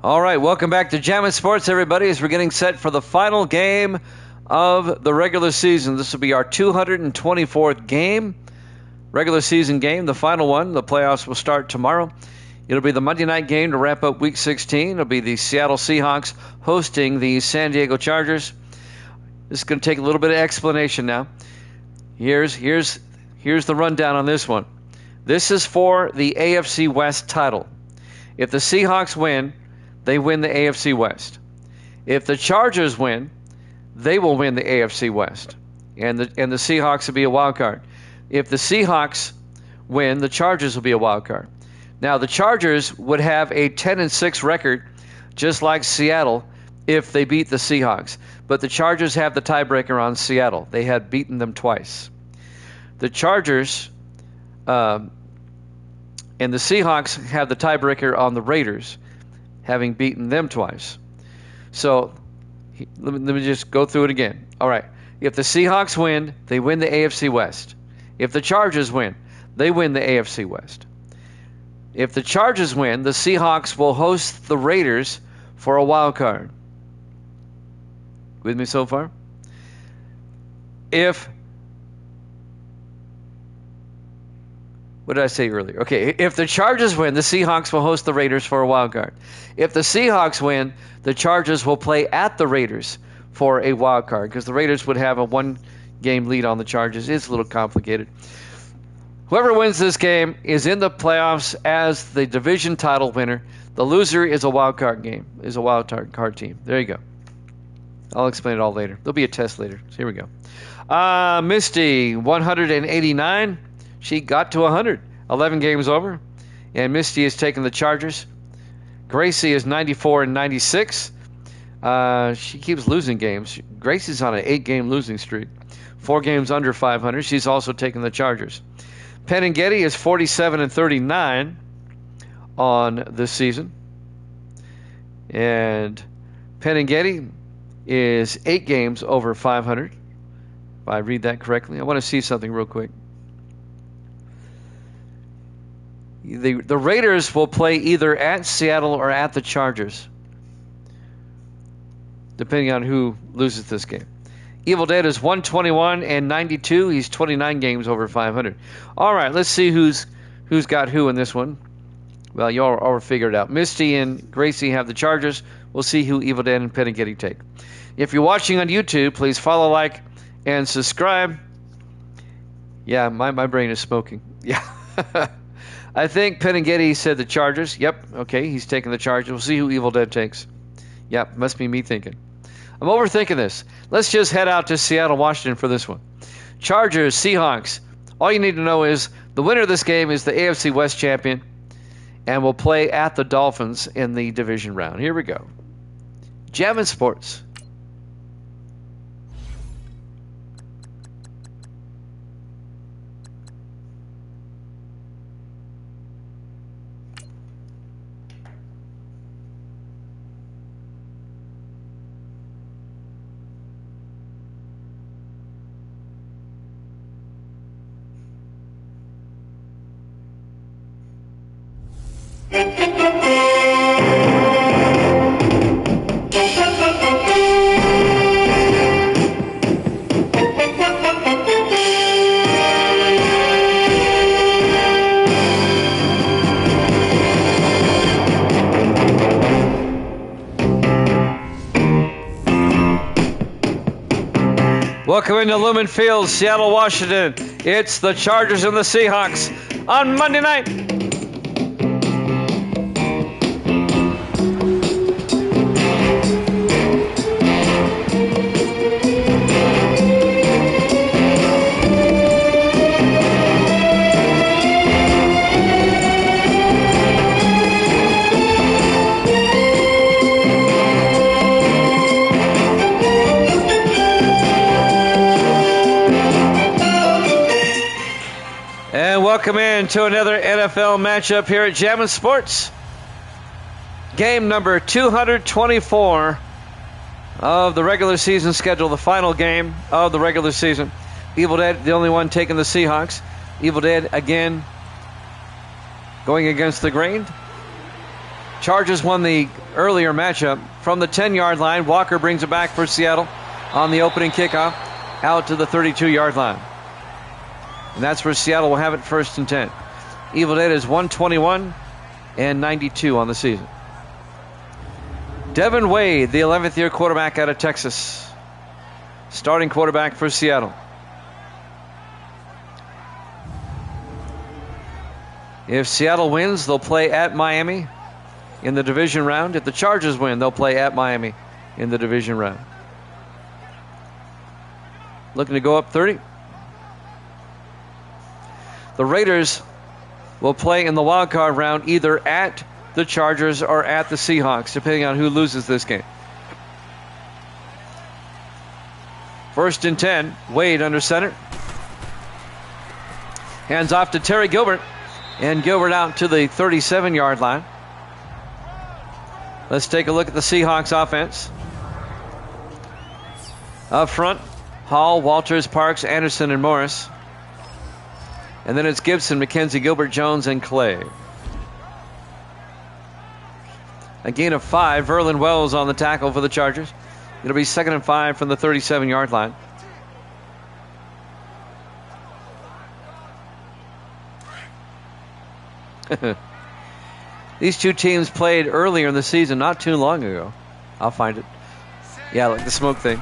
All right, welcome back to Jammin' Sports, everybody, as we're getting set for the final game of the regular season. This will be our 224th game, regular season game, the final one. The playoffs will start tomorrow. It'll be the Monday night game to wrap up Week 16. It'll be the Seattle Seahawks hosting the San Diego Chargers. This is going to take a little bit of explanation now. Here's the rundown on this one. This is for the AFC West title. If the Seahawks win, they win the AFC West. If the Chargers win, they will win the AFC West. And the Seahawks will be a wild card. If the Seahawks win, the Chargers will be a wild card. Now, the Chargers would have a 10-6 record, just like Seattle, if they beat the Seahawks. But the Chargers have the tiebreaker on Seattle. They had beaten them twice. The Chargers and the Seahawks have the tiebreaker on the Raiders, having beaten them twice. So let me just go through it again. All right. If the Seahawks win, they win the AFC West. If the Chargers win, they win the AFC West. If the Chargers win, the Seahawks will host the Raiders for a wild card. With me so far? What did I say earlier? Okay, if the Chargers win, the Seahawks will host the Raiders for a wild card. If the Seahawks win, the Chargers will play at the Raiders for a wild card because the Raiders would have a one-game lead on the Chargers. It's a little complicated. Whoever wins this game is in the playoffs as the division title winner. The loser is a wild card team. There you go. I'll explain it all later. There'll be a test later. So here we go. Misty, 189. She got to 100. 11 games over. And Misty has taken the Chargers. Gracie is 94 and 96. She keeps losing games. Gracie's on an 8-game losing streak. 4 games under 500. She's also taken the Chargers. Penn and Getty is 47 and 39 on this season. And Penn and Getty is 8 games over 500. If I read that correctly. I want to see something real quick. The Raiders will play either at Seattle or at the Chargers, depending on who loses this game. Evil Dead is 121 and 92. He's 29 games over 500. All right, let's see who's got who in this one. Well, you all figured it out. Misty and Gracie have the Chargers. We'll see who Evil Dead and Penn and Getty take. If you're watching on YouTube, please follow, like, and subscribe. Yeah, my brain is smoking. Yeah. I think Penn and Getty said the Chargers. Yep, okay, he's taking the Chargers. We'll see who Evil Dead takes. Yep, must be me thinking. I'm overthinking this. Let's just head out to Seattle, Washington for this one. Chargers, Seahawks. All you need to know is the winner of this game is the AFC West champion and will play at the Dolphins in the division round. Here we go. Jammin' Sports. Welcome into Lumen Field, Seattle, Washington. It's the Chargers and the Seahawks on Monday night. Welcome in to another NFL matchup here at Jammin' Sports. Game number 224 of the regular season schedule, the final game of the regular season. Evil Dead, the only one taking the Seahawks. Evil Dead, again, going against the grain. Chargers won the earlier matchup. From the 10-yard line, Walker brings it back for Seattle on the opening kickoff out to the 32-yard line. And that's where Seattle will have it, 1st and 10. Evil Dead is 121 and 92 on the season. Devin Wade, the 11th year quarterback out of Texas. Starting quarterback for Seattle. If Seattle wins, they'll play at Miami in the division round. If the Chargers win, they'll play at Miami in the division round. Looking to go up 30. The Raiders will play in the wild card round either at the Chargers or at the Seahawks, depending on who loses this game. 1st and 10. Wade under center. Hands off to Terry Gilbert. And Gilbert out to the 37-yard line. Let's take a look at the Seahawks offense. Up front, Hall, Walters, Parks, Anderson, and Morris. And then it's Gibson, McKenzie, Gilbert, Jones, and Clay. A gain of 5. Verlin Wells on the tackle for the Chargers. It'll be 2nd and 5 from the 37-yard line. These two teams played earlier in the season, not too long ago. I'll find it. Yeah, like the smoke thing.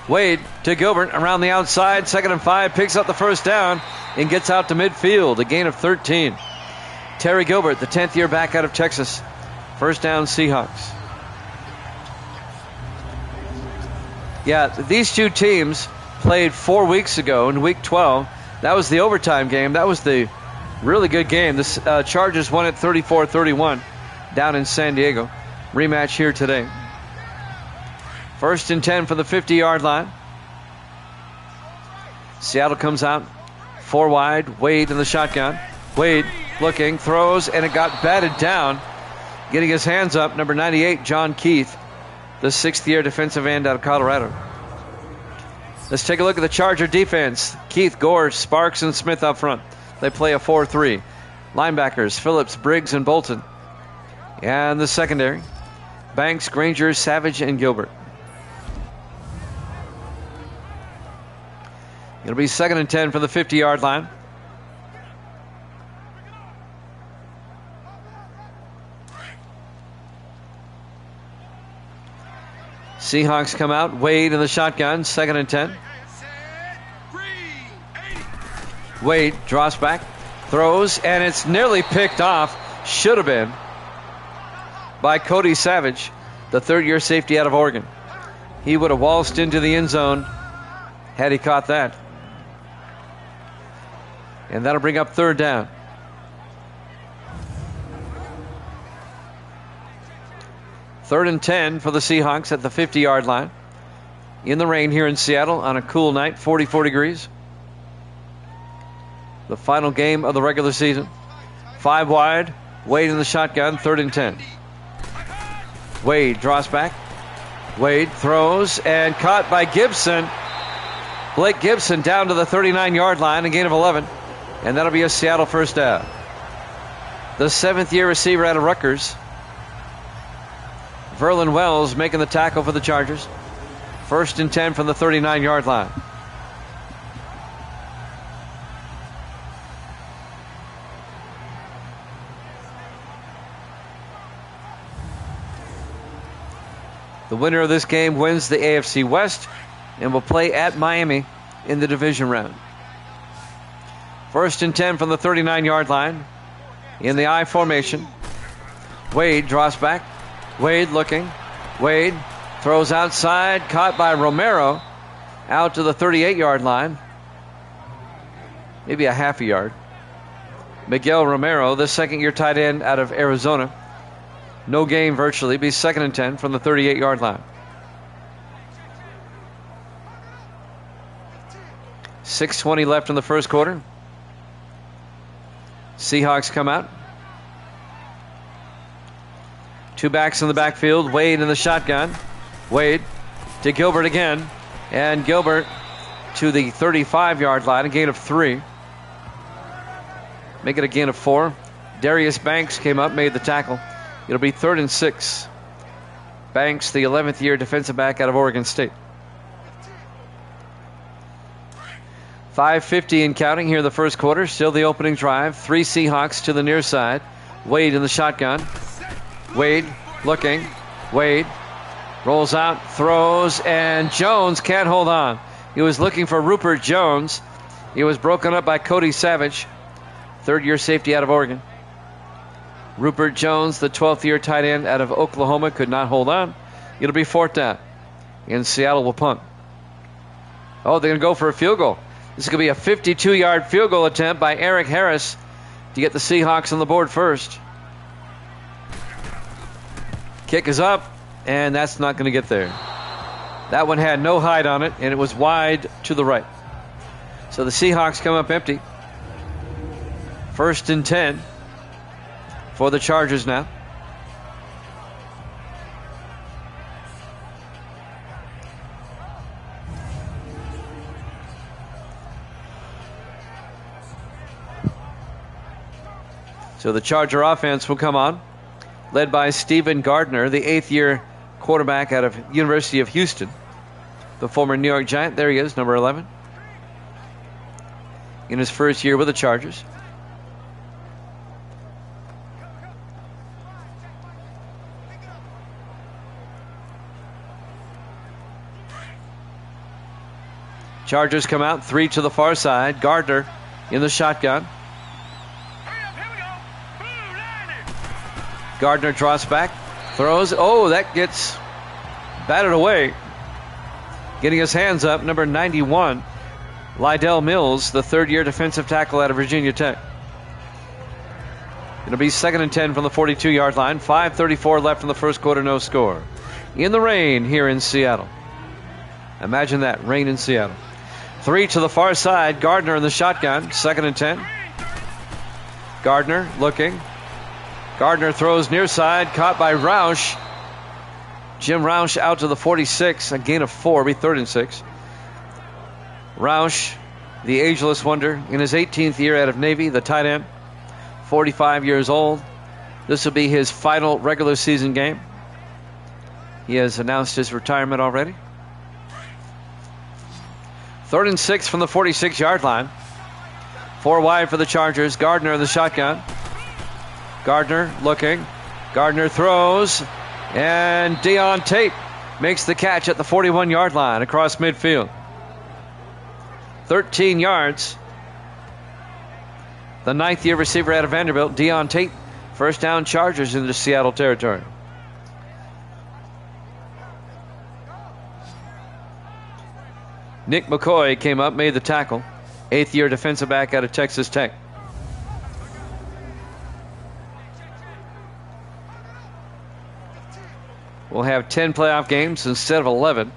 Wade to Gilbert around the outside. 2nd and 5. Picks up the 1st down and gets out to midfield. A gain of 13. Terry Gilbert, the 10th year back out of Texas. 1st down, Seahawks. Yeah, these two teams played 4 weeks ago in Week 12. That was the overtime game. That was the really good game. The Chargers won it 34-31 down in San Diego. Rematch here today. 1st and 10 for the 50-yard line. Seattle comes out 4 wide. Wade in the shotgun. Wade looking, throws, and it got batted down. Getting his hands up, number 98, John Keith, the 6th year defensive end out of Colorado. Let's take a look at the Charger defense. Keith, Gore, Sparks, and Smith up front. They play a 4-3. Linebackers, Phillips, Briggs, and Bolton. And the secondary, Banks, Granger, Savage, and Gilbert. It'll be 2nd and 10 for the 50-yard line. Seahawks come out. Wade in the shotgun. 2nd and 10. Wade draws back, throws, and it's nearly picked off. Should have been by Cody Savage, the 3rd-year safety out of Oregon. He would have waltzed into the end zone had he caught that. And that'll bring up 3rd down. Third and 10 for the Seahawks at the 50-yard line. In the rain here in Seattle on a cool night, 44 degrees. The final game of the regular season. 5 wide. Wade in the shotgun. 3rd and 10. Wade draws back. Wade throws and caught by Gibson. Blake Gibson down to the 39-yard line. A gain of 11. And that'll be a Seattle 1st down. The 7th year receiver out of Rutgers, Verlin Wells, making the tackle for the Chargers. 1st and 10 from the 39-yard line. The winner of this game wins the AFC West and will play at Miami in the division round. 1st and 10 from the 39-yard line in the I formation. Wade draws back. Wade looking. Wade throws outside, caught by Romero out to the 38-yard line. Maybe a half a yard. Miguel Romero, the 2nd-year tight end out of Arizona. No gain virtually. Be 2nd and 10 from the 38-yard line. 6:20 left in the first quarter. Seahawks come out. 2 backs in the backfield. Wade in the shotgun. Wade to Gilbert again. And Gilbert to the 35-yard line. A gain of 3. Make it a gain of 4. Darius Banks came up, made the tackle. It'll be 3rd and 6. Banks, the 11th year defensive back out of Oregon State. 5:50 and counting here in the first quarter. Still the opening drive. 3 Seahawks to the near side. Wade in the shotgun. Wade looking. Wade rolls out, throws, and Jones can't hold on. He was looking for Rupert Jones. He was broken up by Cody Savage, 3rd-year safety out of Oregon. Rupert Jones, the 12th-year tight end out of Oklahoma, could not hold on. It'll be 4th down. And Seattle will punt. Oh, they're going to go for a field goal. This is going to be a 52-yard field goal attempt by Eric Harris to get the Seahawks on the board first. Kick is up, and that's not going to get there. That one had no height on it, and it was wide to the right. So the Seahawks come up empty. 1st and 10 for the Chargers now. So the Charger offense will come on, led by Stephen Gardner, the 8th-year quarterback out of University of Houston, the former New York Giant. There he is, number 11, in his first year with the Chargers. Chargers come out, 3 to the far side. Gardner in the shotgun. Gardner draws back, throws. Oh, that gets batted away. Getting his hands up, number 91, Lydell Mills, the 3rd-year defensive tackle out of Virginia Tech. It'll be 2nd and 10 from the 42-yard line. 5:34 left in the first quarter, no score. In the rain here in Seattle. Imagine that, rain in Seattle. 3 to the far side. Gardner in the shotgun. 2nd and 10. Gardner looking. Gardner throws near side, caught by Roush. Jim Roush out to the 46, a gain of 4, be 3rd and 6. Roush, the ageless wonder, in his 18th year out of Navy, the tight end, 45 years old. This will be his final regular season game. He has announced his retirement already. 3rd and 6 from the 46-yard line. 4 wide for the Chargers. Gardner in the shotgun. Gardner looking. Gardner throws. And Deon Tate makes the catch at the 41-yard line across midfield. 13 yards. The 9th-year receiver out of Vanderbilt, Deon Tate. First down, Chargers into Seattle territory. Nick McCoy came up, made the tackle. 8th-year defensive back out of Texas Tech. We'll have 10 playoff games instead of 11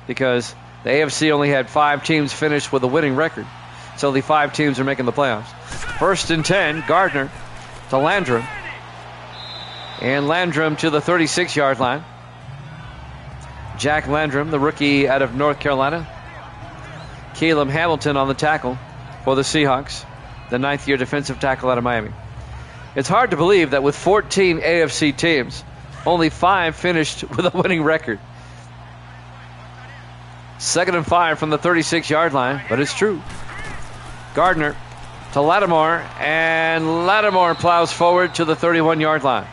because the AFC only had 5 teams finish with a winning record. So only 5 teams are making the playoffs. 1st and 10, Gardner to Landrum. And Landrum to the 36-yard line. Jack Landrum, the rookie out of North Carolina. Caleb Hamilton on the tackle for the Seahawks, the 9th-year defensive tackle out of Miami. It's hard to believe that with 14 AFC teams, only 5 finished with a winning record. 2nd and 5 from the 36-yard line, but it's true. Gardner to Lattimore, and Lattimore plows forward to the 31-yard line.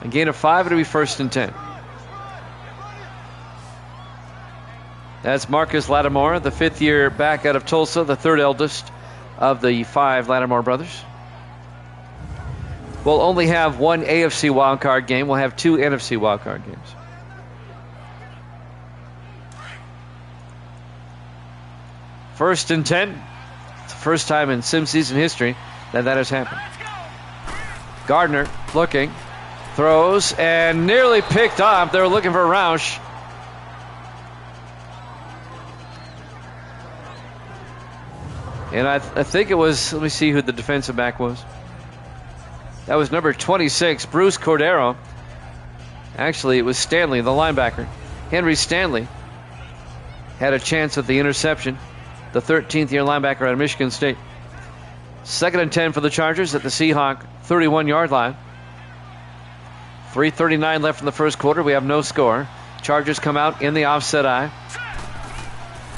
A gain of 5, it'll be 1st and 10. That's Marcus Lattimore, the 5th-year back out of Tulsa, the 3rd eldest of the 5 Lattimore brothers. We'll only have 1 AFC wildcard game. We'll have 2 NFC wildcard games. First and 10. It's the first time in sim season history that has happened. Gardner looking, throws, and nearly picked off. They were looking for Roush. And I think it was, let me see who the defensive back was. That was number 26, Bruce Cordero. Actually, it was Stanley, the linebacker. Henry Stanley had a chance at the interception. The 13th-year linebacker out of Michigan State. 2nd and 10 for the Chargers at the Seahawk 31-yard line. 3:39 left in the first quarter. We have no score. Chargers come out in the offset eye.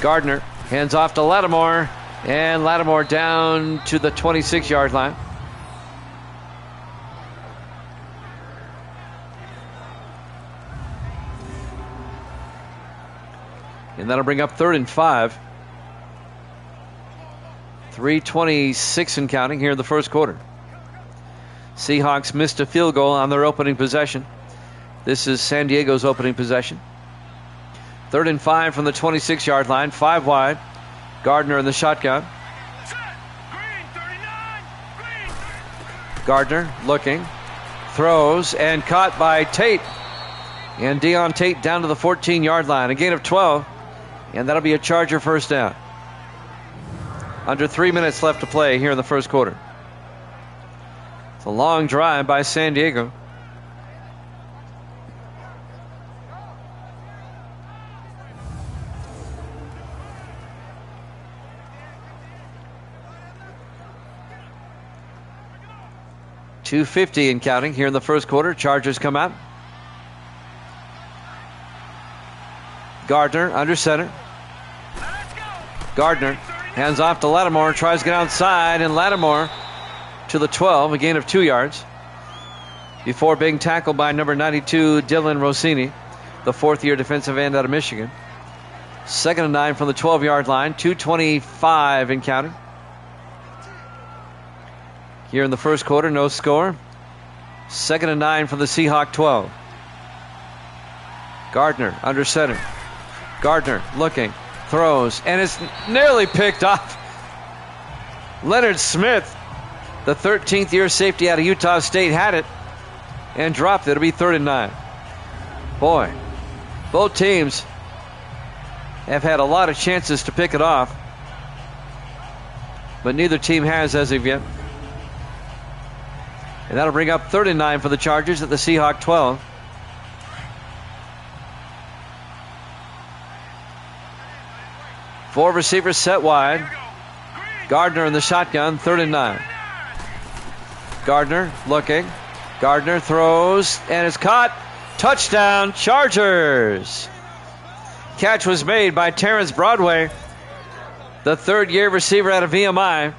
Gardner hands off to Lattimore, and Lattimore down to the 26-yard line. And that'll bring up 3rd and 5. 3:26 and counting here in the first quarter. Seahawks missed a field goal on their opening possession. This is San Diego's opening possession. 3rd and 5 from the 26-yard line, 5 wide. Gardner in the shotgun. Gardner looking, throws, and caught by Tate. And Deon Tate down to the 14-yard line. A gain of 12, and that'll be a Charger first down. Under 3 minutes left to play here in the first quarter. It's a long drive by San Diego. .250 and counting here in the first quarter. Chargers come out. Gardner under center. Gardner hands off to Lattimore, tries to get outside, and Lattimore to the 12, a gain of 2 yards, before being tackled by number 92, Dylan Rossini, the fourth-year defensive end out of Michigan. 2nd and 9 from the 12-yard line, 2:25 and counting. Here in the first quarter, no score. 2nd and 9 from the Seahawk 12. Gardner under center. Gardner looking, throws, and it's nearly picked off. Leonard Smith, the 13th year safety out of Utah State, had it and dropped it. It'll be 3rd and 9. Boy, both teams have had a lot of chances to pick it off, but neither team has as of yet. And that'll bring up 3rd and 9 for the Chargers at the Seahawk 12. Four receivers set wide. Gardner in the shotgun, 3rd and 9. Gardner looking. Gardner throws, and it's caught. Touchdown, Chargers. Catch was made by Terrence Broadway, the 3rd-year receiver out of VMI.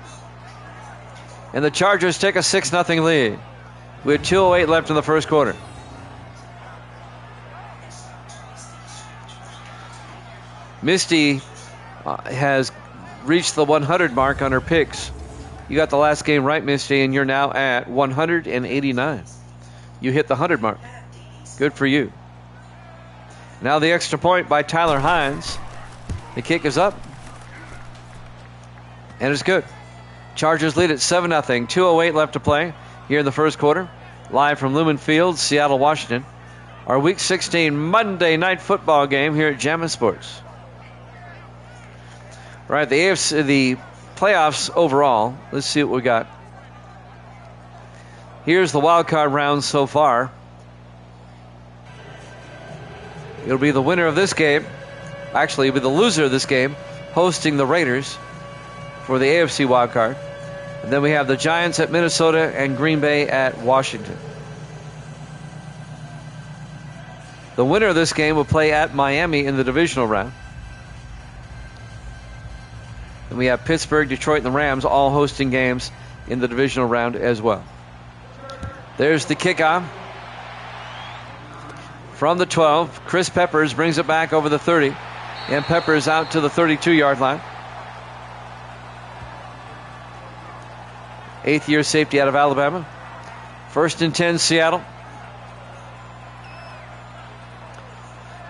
And the Chargers take a 6-0 lead with 2:08 left in the first quarter. Misty has reached the 100 mark on her picks. You got the last game right, Misty, and you're now at 189. You hit the 100 mark. Good for you. Now the extra point by Tyler Hines. The kick is up. And it's good. Chargers lead at 7-0. 2:08 left to play here in the first quarter. Live from Lumen Field, Seattle, Washington. Our Week 16 Monday Night Football game here at Jammin' Sports. All right, the playoffs overall. Let's see what we got. Here's the wild card round so far. It'll be the winner of this game. Actually, it'll be the loser of this game hosting the Raiders for the AFC wild card. And then we have the Giants at Minnesota and Green Bay at Washington. The winner of this game will play at Miami in the divisional round. And we have Pittsburgh, Detroit, and the Rams all hosting games in the divisional round as well. There's the kickoff from the 12. Chris Peppers brings it back over the 30. And Peppers out to the 32-yard line. 8th-year safety out of Alabama. 1st and 10, Seattle.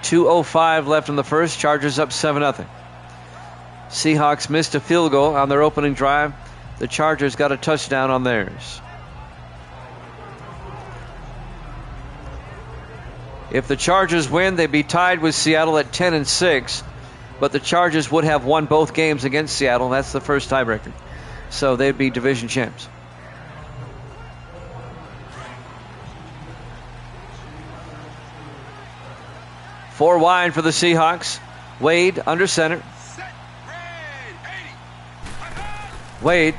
2:05 left in the first. Chargers up 7-0. Seahawks missed a field goal on their opening drive. The Chargers got a touchdown on theirs. If the Chargers win, they'd be tied with Seattle at 10-6. But the Chargers would have won both games against Seattle. That's the first tiebreaker. So they'd be division champs. Four wide for the Seahawks. Wade under center. Wade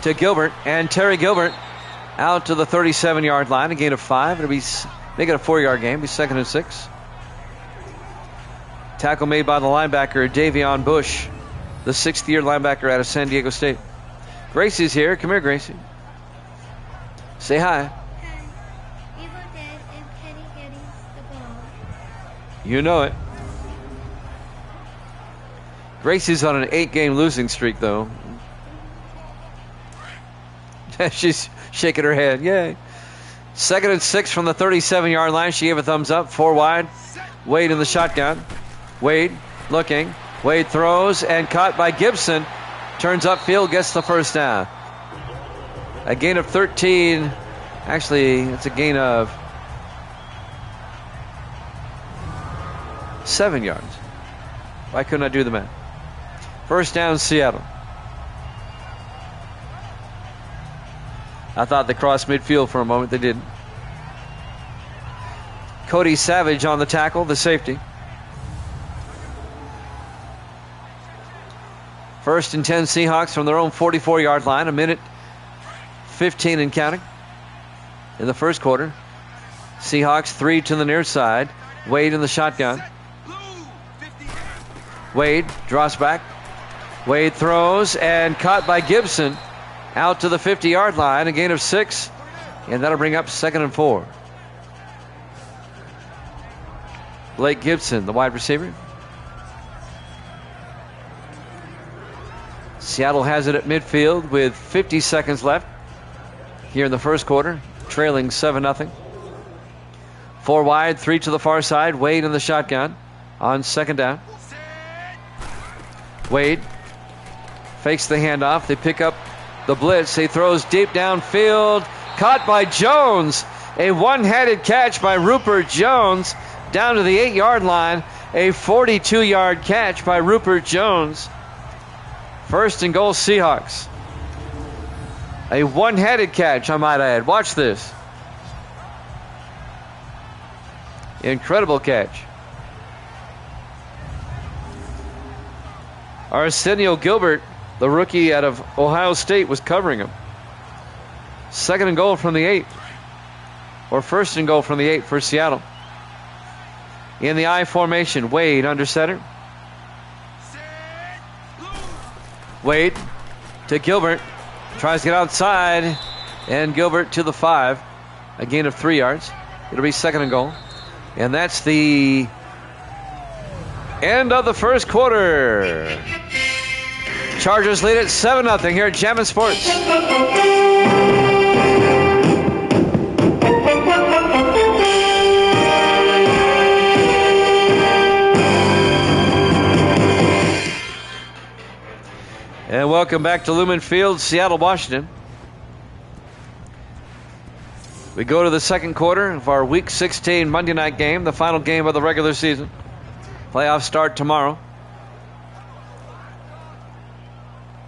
to Gilbert, and Terry Gilbert out to the 37-yard line. A gain of 5. It'll be Make it a 4-yard game. Be 2nd and 6. Tackle made by the linebacker, Davion Bush, the 6th-year linebacker out of San Diego State. Gracie's here. Come here, Gracie. Say hi. Hi. Evil Dead and Kenny getting the ball. You know it. Gracie's on an 8-game losing streak, though. She's shaking her head. Yay. 2nd and 6 from the 37-yard line. She gave a thumbs up. 4 wide. Wade in the shotgun. Wade looking. Wade throws and caught by Gibson. Turns upfield, gets the first down. A gain of 13. Actually, it's a gain of 7 yards. Why couldn't I do the math? First down, Seattle. I thought they crossed midfield for a moment. They didn't. Cody Savage on the tackle, the safety. 1st and 10 Seahawks from their own 44-yard line. 1:15 and counting in the first quarter. Seahawks 3 to the near side. Wade in the shotgun. Wade draws back. Wade throws and caught by Gibson out to the 50-yard line. A gain of 6, and that'll bring up 2nd and 4. Blake Gibson, the wide receiver. Seattle has it at midfield with 50 seconds left here in the first quarter, trailing 7-0. 4 wide, 3 to the far side. Wade in the shotgun on 2nd down. Wade fakes the handoff. They pick up the blitz. He throws deep downfield. Caught by Jones. A one-handed catch by Rupert Jones down to the 8-yard line. A 42-yard catch by Rupert Jones. 1st and goal, Seahawks. A one-handed catch, I might add. Watch this. Incredible catch. Arsenio Gilbert, the rookie out of Ohio State, was covering him. 2nd and goal from the 8. Or 1st and goal from the 8 for Seattle. In the I formation, Wade under center. Wade to Gilbert. Tries to get outside. And Gilbert to the 5. A gain of 3 yards. It'll be 2nd and goal. And that's the end of the first quarter. Chargers lead at 7-0 here at Jammin' Sports. And welcome back to Lumen Field, Seattle, Washington. We go to the second quarter of our Week 16 Monday night game, the final game of the regular season. Playoffs start tomorrow.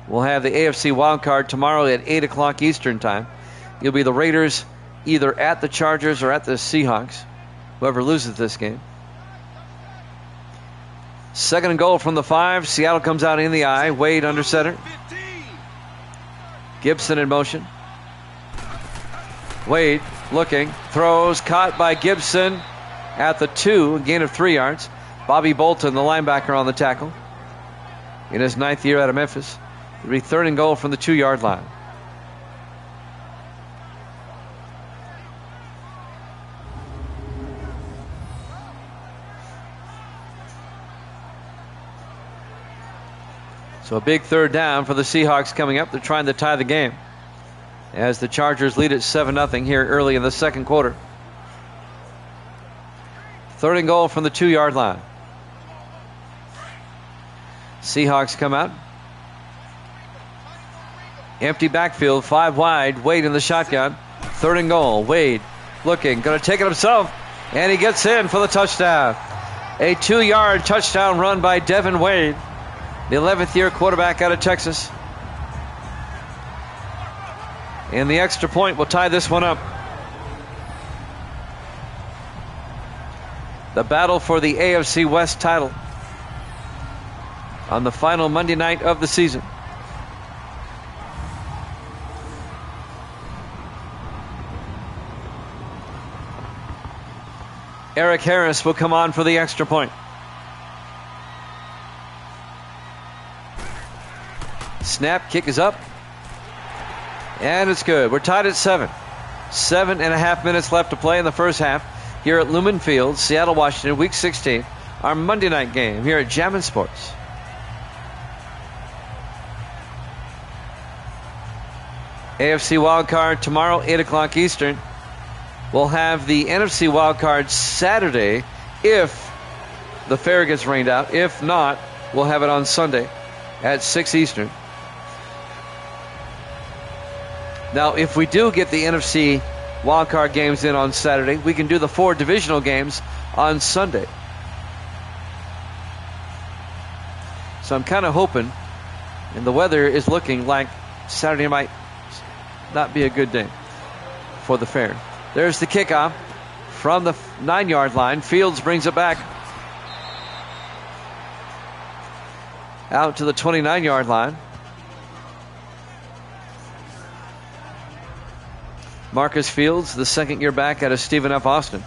We'll have the AFC wildcard tomorrow at 8 o'clock Eastern time. It'll be the Raiders either at the Chargers or at the Seahawks, whoever loses this game. 2nd and goal from the 5. Seattle comes out in the I. Wade under center. Gibson in motion. Wade looking. Throws. Caught by Gibson at the 2. A gain of 3 yards. Bobby Bolton, the linebacker, on the tackle. In his 9th year out of Memphis. It'll be 3rd and goal from the 2-yard line. So a big 3rd down for the Seahawks coming up. They're trying to tie the game as the Chargers lead at 7-0 here early in the second quarter. 3rd and goal from the 2-yard line. Seahawks come out. Empty backfield, 5 wide. Wade in the shotgun. 3rd and goal. Wade looking, going to take it himself, and he gets in for the touchdown. A 2-yard touchdown run by Devin Wade, the 11th year quarterback out of Texas. And the extra point will tie this one up. The battle for the AFC West title on the final Monday night of the season. Eric Harris will come on for the extra point. Snap, kick is up. And it's good. We're tied at 7. 7.5 minutes left to play in the first half here at Lumen Field, Seattle, Washington, Week 16. Our Monday night game here at Jammin' Sports. AFC wildcard tomorrow, 8 o'clock Eastern. We'll have the NFC wildcard Saturday if the fair gets rained out. If not, we'll have it on Sunday at 6 Eastern. Now, if we do get the NFC wildcard games in on Saturday, we can do the 4 divisional games on Sunday. So I'm kind of hoping, and the weather is looking like Saturday might not be a good day for the fair. There's the kickoff from the 9-yard line. Fields brings it back out to the 29-yard line. Marcus Fields, the second year back out of Stephen F. Austin.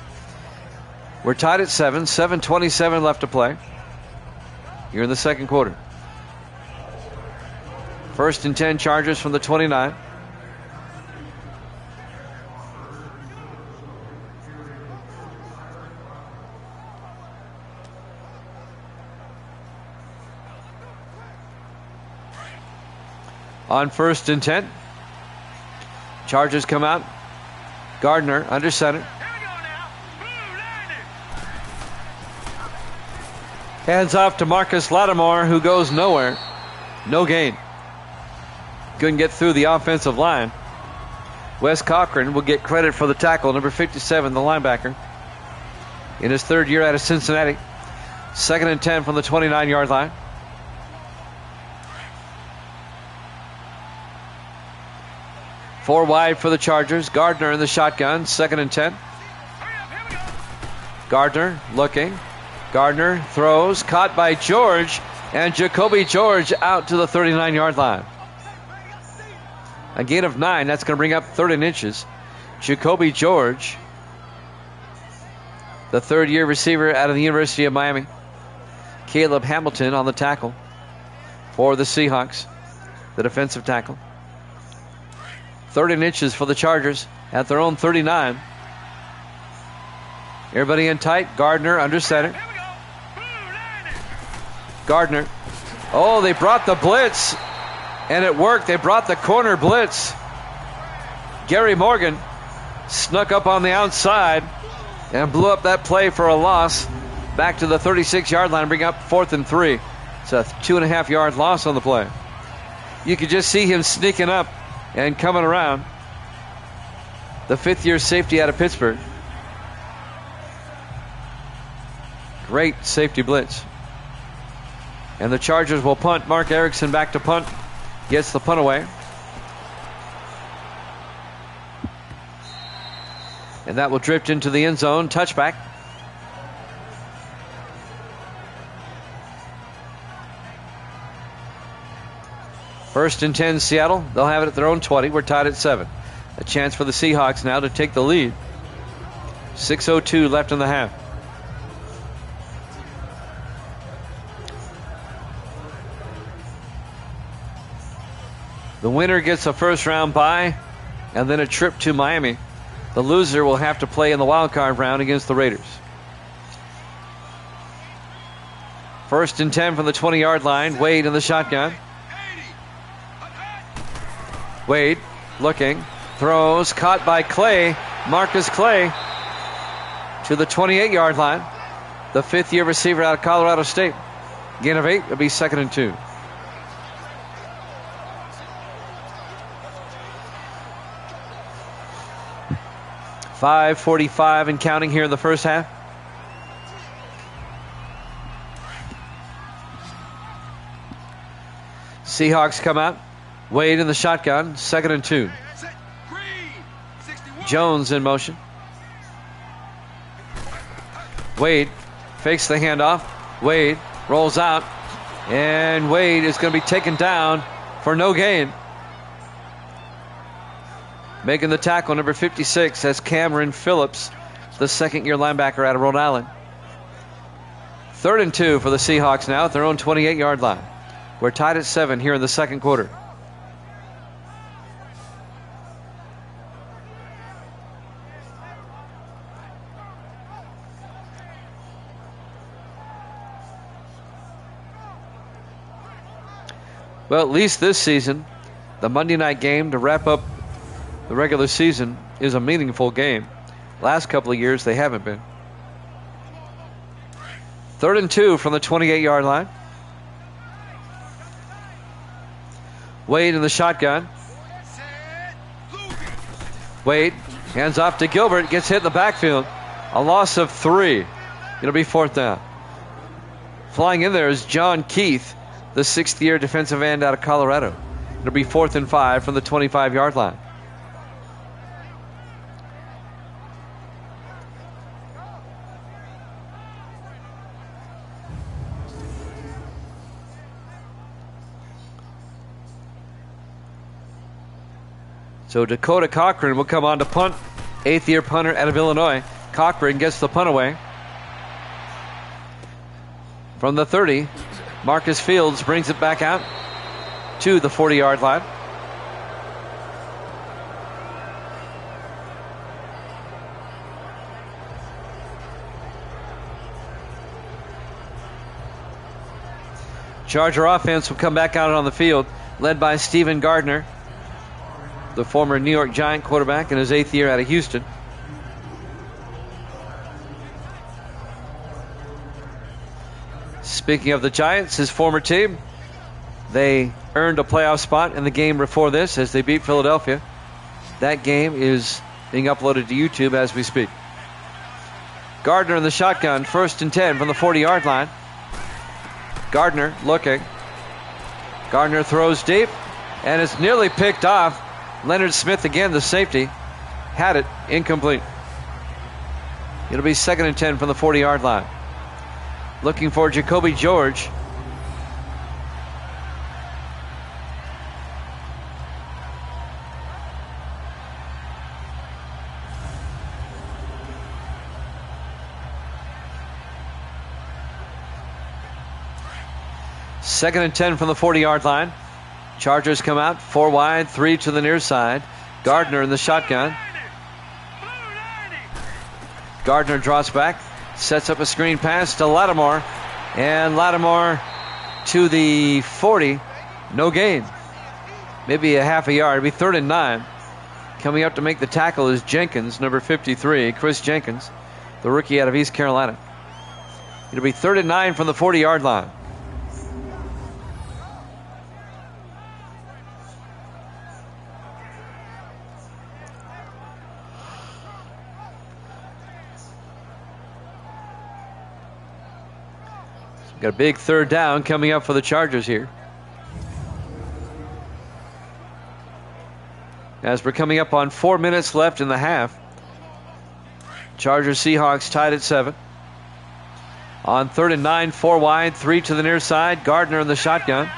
We're tied at 7. 7:27 left to play here in the second quarter. 1st and 10 Chargers from the 29. On 1st and 10, Chargers come out. Gardner under center. Hands off to Marcus Lattimore, who goes nowhere. No gain. Couldn't get through the offensive line. Wes Cochran will get credit for the tackle. Number 57, the linebacker. In his 3rd year out of Cincinnati. 2nd and 10 from the 29-yard line. Four wide for the Chargers. Gardner in the shotgun. 2nd and 10. Gardner looking. Gardner throws. Caught by George. And Jacoby George out to the 39-yard line. A gain of 9. That's going to bring up 13 inches. Jacoby George, the 3rd-year receiver out of the University of Miami. Caleb Hamilton on the tackle for the Seahawks, the defensive tackle. 13 inches for the Chargers at their own 39. Everybody in tight. Gardner under center. Gardner. Oh, they brought the blitz, and it worked. They brought the corner blitz. Gary Morgan snuck up on the outside and blew up that play for a loss. Back to the 36-yard line, bring up 4th and 3. It's a 2.5-yard loss on the play. You could just see him sneaking up and coming around. The 5th-year safety out of Pittsburgh. Great safety blitz. And the Chargers will punt. Mark Erickson back to punt. Gets the punt away. And that will drift into the end zone. Touchback. First and 10 Seattle. They'll have it at their own 20. We're tied at 7. A chance for the Seahawks now to take the lead. 6:02 left in the half. The winner gets a first-round bye and then a trip to Miami. The loser will have to play in the wild card round against the Raiders. First and 10 from the 20-yard line. Wade in the shotgun. Wade looking, throws, caught by Clay, Marcus Clay, to the 28-yard line. The 5th-year receiver out of Colorado State. Gain of 8, it'll be 2nd and 2. .5:45 and counting here in the first half. Seahawks come out. Wade in the shotgun. 2nd and 2. Jones in motion. Wade fakes the handoff. Wade rolls out. And Wade is going to be taken down for no gain. Making the tackle, number 56, that's Cameron Phillips. the second-year linebacker out of Rhode Island. 3rd and 2 for the Seahawks now at their own 28-yard line. We're tied at 7 here in the second quarter. Well, at least this season, the Monday night game to wrap up the regular season is a meaningful game. Last couple of years, they haven't been. 3rd and 2 from the 28-yard line. Wade in the shotgun. Wade hands off to Gilbert, gets hit in the backfield. A loss of 3. It'll be 4th down. Flying in there is John Keith, the 6th-year defensive end out of Colorado. It'll be 4th and 5 from the 25-yard line. So Dakota Cochran will come on to punt. 8th-year punter out of Illinois. Cochran gets the punt away. From the 30, Marcus Fields brings it back out to the 40-yard line. Charger offense will come back out on the field, led by Stephen Gardner, the former New York Giant quarterback in his 8th year out of Houston. Speaking of the Giants, his former team, they earned a playoff spot in the game before this as they beat Philadelphia. That game is being uploaded to YouTube as we speak. Gardner in the shotgun, 1st and 10 from the 40-yard line. Gardner looking. Gardner throws deep, and it's nearly picked off. Leonard Smith again, the safety, had it, incomplete. It'll be 2nd and 10 from the 40-yard line. Looking for Jacoby George. Second and 10 from the 40-yard line. Chargers come out, 4 wide, 3 to the near side. Gardner in the shotgun. Gardner draws back, sets up a screen pass to Lattimore. And Lattimore to the 40. No gain. Maybe a half a yard. It'll be 3rd and 9. Coming up to make the tackle is Jenkins, number 53, Chris Jenkins, the rookie out of East Carolina. It'll be 3rd and 9 from the 40-yard line. Got a big 3rd down coming up for the Chargers here. As we're coming up on 4 minutes left in the half. Chargers Seahawks tied at 7. On 3rd and 9, 4 wide, 3 to the near side. Gardner in the shotgun.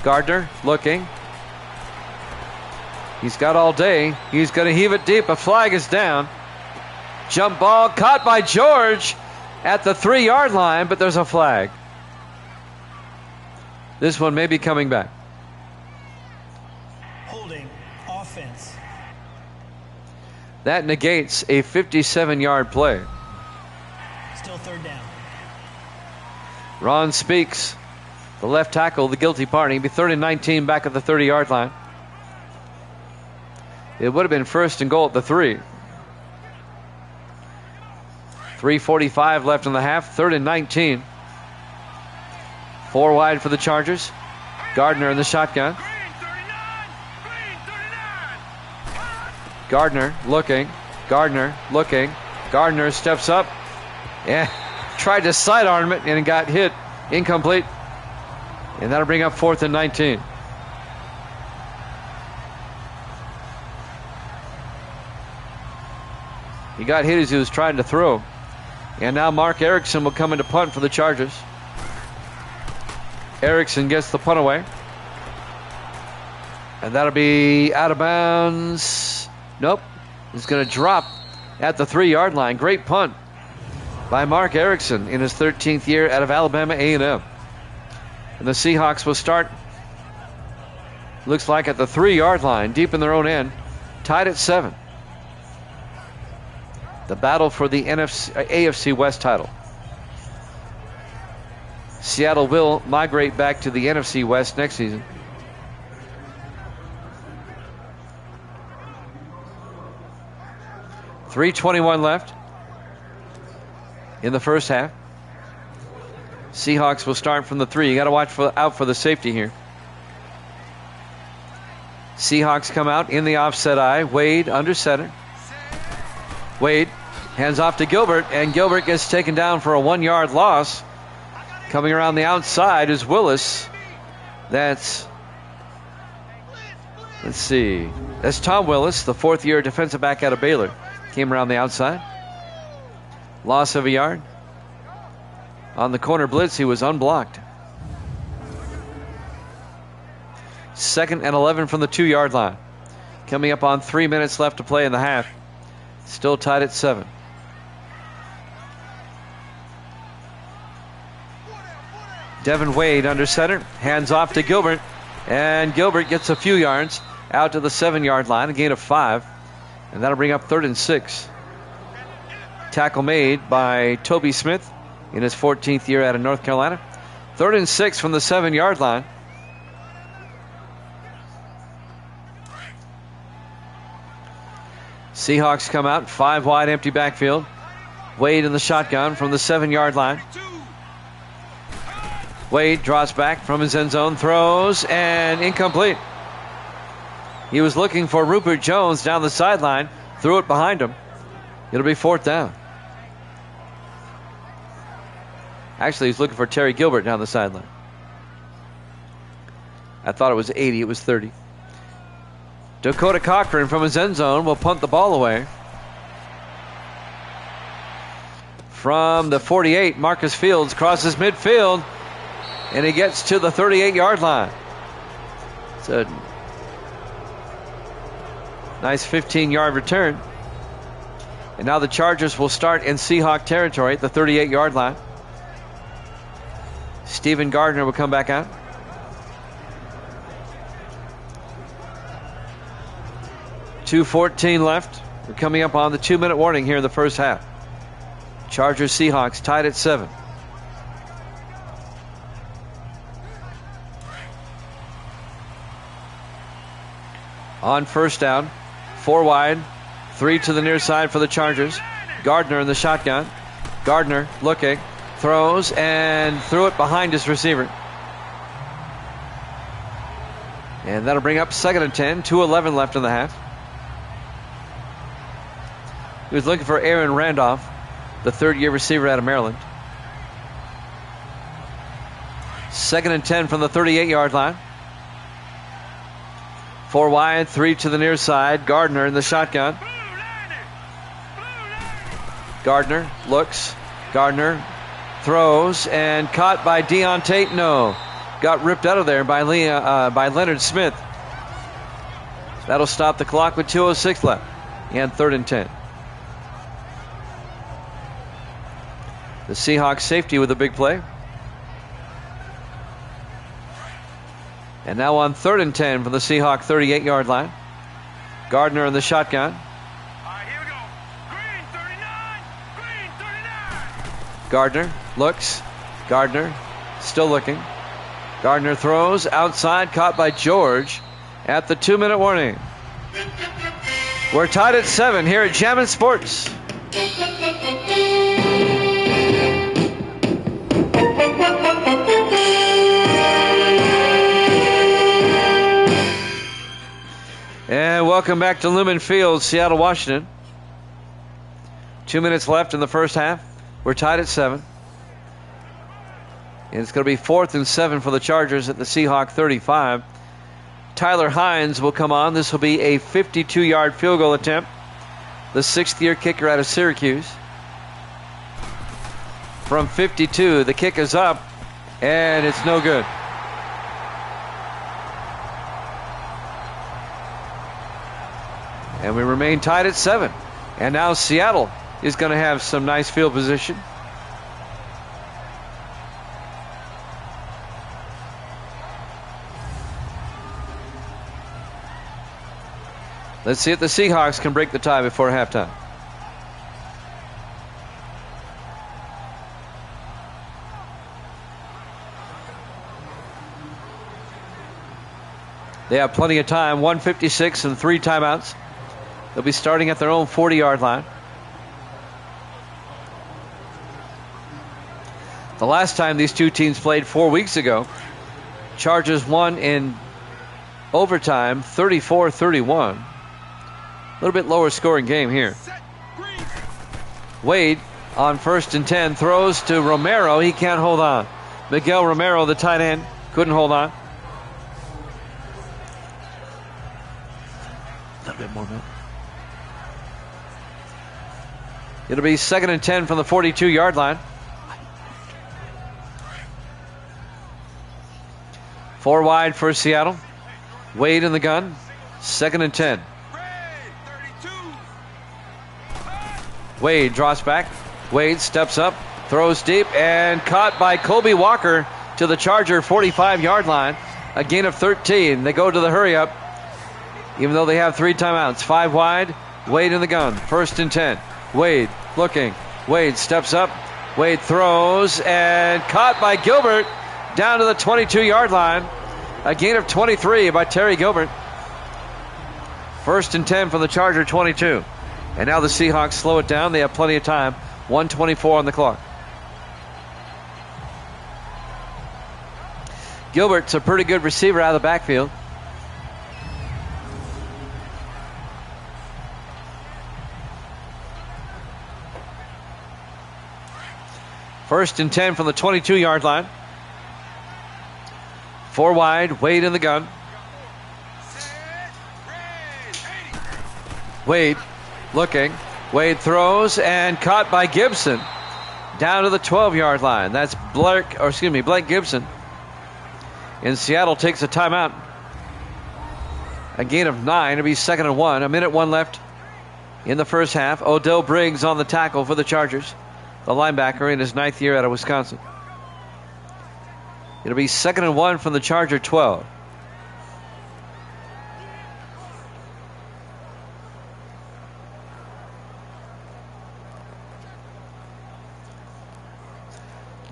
Gardner looking. He's got all day. He's going to heave it deep. A flag is down. Jump ball caught by George at the 3-yard line, but there's a flag. This one may be coming back. Holding offense. That negates a 57-yard play. Still 3rd down. Ron Speaks, the left tackle, the guilty party. It'll be 3rd and 19 back at the 30-yard line. It would have been 1st and goal at the 3. 3:45 left in the half. 3rd and 19. 4 wide for the Chargers. Gardner in the shotgun. Gardner looking. Gardner looking. Gardner steps up. Yeah, tried to sidearm it and got hit. Incomplete. And that'll bring up 4th and 19. He got hit as he was trying to throw. And now Mark Erickson will come into punt for the Chargers. Erickson gets the punt away. And that'll be out of bounds. Nope. is going to drop at the 3-yard line. Great punt by Mark Erickson in his 13th year out of Alabama A&M. And the Seahawks will start, looks like, at the 3-yard line, deep in their own end, tied at 7. The battle for the AFC West title. Seattle will migrate back to the NFC West next season. .321 left in the first half. Seahawks will start from the 3. You got to watch out for the safety here. Seahawks come out in the offset eye. Wade under center. Wade hands off to Gilbert, and Gilbert gets taken down for a 1-yard loss. Coming around the outside is Willis. Let's see. That's Tom Willis, the 4th-year defensive back out of Baylor. Came around the outside. Loss of a yard. On the corner blitz, he was unblocked. 2nd and 11 from the 2-yard line. Coming up on 3 minutes left to play in the half. Still tied at 7. Devin Wade under center. Hands off to Gilbert. And Gilbert gets a few yards out to the 7-yard line. A gain of 5. And that'll bring up 3rd and 6. Tackle made by Toby Smith in his 14th year out of North Carolina. 3rd and 6 from the 7-yard line. Seahawks come out, 5 wide, empty backfield. Wade in the shotgun from the 7-yard line. Wade draws back from his end zone, throws, and incomplete. He was looking for Rupert Jones down the sideline, threw it behind him. It'll be 4th down. Actually, he's looking for Terry Gilbert down the sideline. I thought it was 80, it was 30. Dakota Cochran from his end zone will punt the ball away. From the 48, Marcus Fields crosses midfield, and he gets to the 38-yard line. It's a nice 15-yard return. And now the Chargers will start in Seahawk territory at the 38-yard line. Stephen Gardner will come back out. .214 left. We're coming up on the 2-minute warning here in the first half. Chargers Seahawks tied at 7. On first down, 4 wide, 3 to the near side for the Chargers. Gardner in the shotgun. Gardner looking, throws, and threw it behind his receiver. And that'll bring up 2nd and 10, 2:11 left in the half. He was looking for Aaron Randolph, the 3rd-year receiver out of Maryland. 2nd and 10 from the 38-yard line. 4 wide, 3 to the near side. Gardner in the shotgun. Gardner looks. Gardner throws and caught by Deon Tate. No. Got ripped out of there by Leonard Smith. That'll stop the clock with 2:06 left. And 3rd and 10. The Seahawks safety with a big play. And now on 3rd and 10 from the Seahawk 38-yard line. Gardner in the shotgun. All right, here we go. Green 39. Green 39. Gardner looks. Gardner still looking. Gardner throws outside, caught by George at the 2-minute warning. We're tied at 7 here at Jammin' Sports. And welcome back to Lumen Field, Seattle, Washington. 2 minutes left in the first half. We're tied at 7. And it's going to be 4th and 7 for the Chargers at the Seahawk 35. Tyler Hines will come on. This will be a 52-yard field goal attempt. The 6th-year kicker out of Syracuse. From 52, the kick is up, and it's no good. And we remain tied at 7. And now Seattle is going to have some nice field position. Let's see if the Seahawks can break the tie before halftime. They have plenty of time, 1:56 and 3 timeouts. They'll be starting at their own 40-yard line. The last time these two teams played 4 weeks ago, Chargers won in overtime, 34-31. A little bit lower scoring game here. Wade on 1st and 10 throws to Romero. He can't hold on. Miguel Romero, the tight end, couldn't hold on. A little bit more, man. It'll be 2nd and 10 from the 42-yard line. 4 wide for Seattle. Wade in the gun. 2nd and 10. Wade draws back. Wade steps up, throws deep, and caught by Kobe Walker to the Charger 45-yard line. A gain of 13. They go to the hurry up, even though they have 3 timeouts. 5 wide. Wade in the gun. 1st and 10. Wade looking. Wade steps up. Wade throws and caught by Gilbert down to the 22-yard line. A gain of 23 by Terry Gilbert. 1st and 10 from the Charger 22. And now the Seahawks slow it down. They have plenty of time. 1:24 on the clock. Gilbert's a pretty good receiver out of the backfield. First and 10 from the 22-yard line. 4 wide. Wade in the gun. Wade looking. Wade throws and caught by Gibson down to the 12-yard line. That's Blake Gibson. And Seattle takes a timeout. A gain of 9. It'll be 2nd and 1. 1:01 left in the first half. Odell Briggs on the tackle for the Chargers. The linebacker in his 9th year out of Wisconsin. It'll be 2nd and 1 from the Charger 12.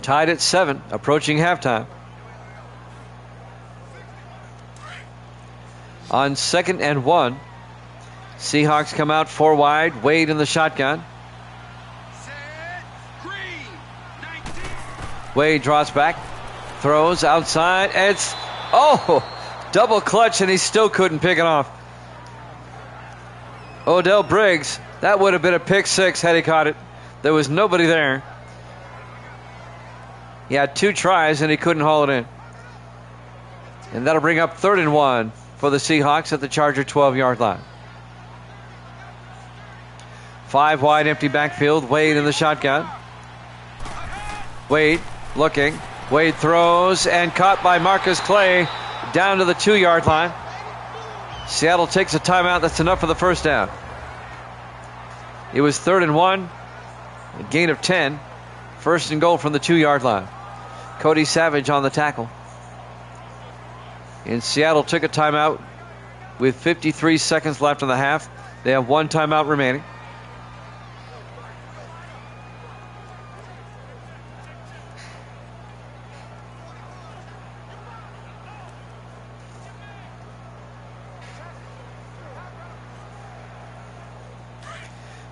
Tied at 7, approaching halftime. On 2nd and 1, Seahawks come out 4 wide. Wade in the shotgun. Wade draws back, throws outside. It's double clutch, and he still couldn't pick it off. Odell Briggs, that would have been a pick 6 had he caught it. There was nobody there. He had 2 tries, and he couldn't haul it in. And that'll bring up 3rd and 1 for the Seahawks at the Charger 12-yard line. 5 wide, empty backfield. Wade in the shotgun. Wade looking. Wade throws and caught by Marcus Clay down to the 2-yard line. Seattle takes a timeout. That's enough for the first down. It was 3rd and 1. A gain of 10. 1st and goal from the 2-yard line. Cody Savage on the tackle. And Seattle took a timeout with 53 seconds left in the half. They have 1 timeout remaining.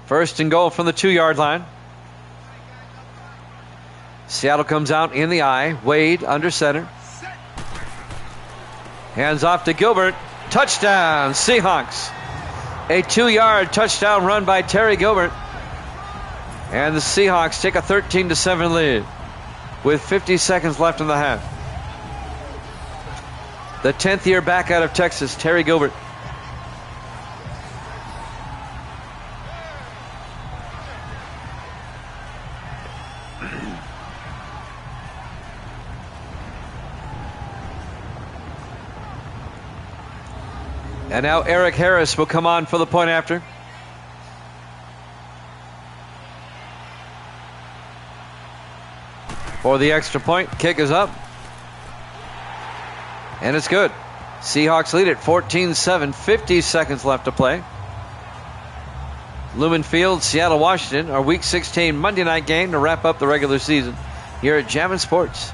First and goal from the 2-yard line. Seattle comes out in the eye. Wade under center. Hands off to Gilbert. Touchdown, Seahawks. A 2-yard touchdown run by Terry Gilbert. And the Seahawks take a 13-7 lead with 50 seconds left in the half. The 10th year back out of Texas, Terry Gilbert. And now Eric Harris will come on for the point after. For the extra point, kick is up. And it's good. Seahawks lead it 14-7, 50 seconds left to play. Lumen Field, Seattle, Washington, our Week 16 Monday night game to wrap up the regular season here at Jammin' Sports.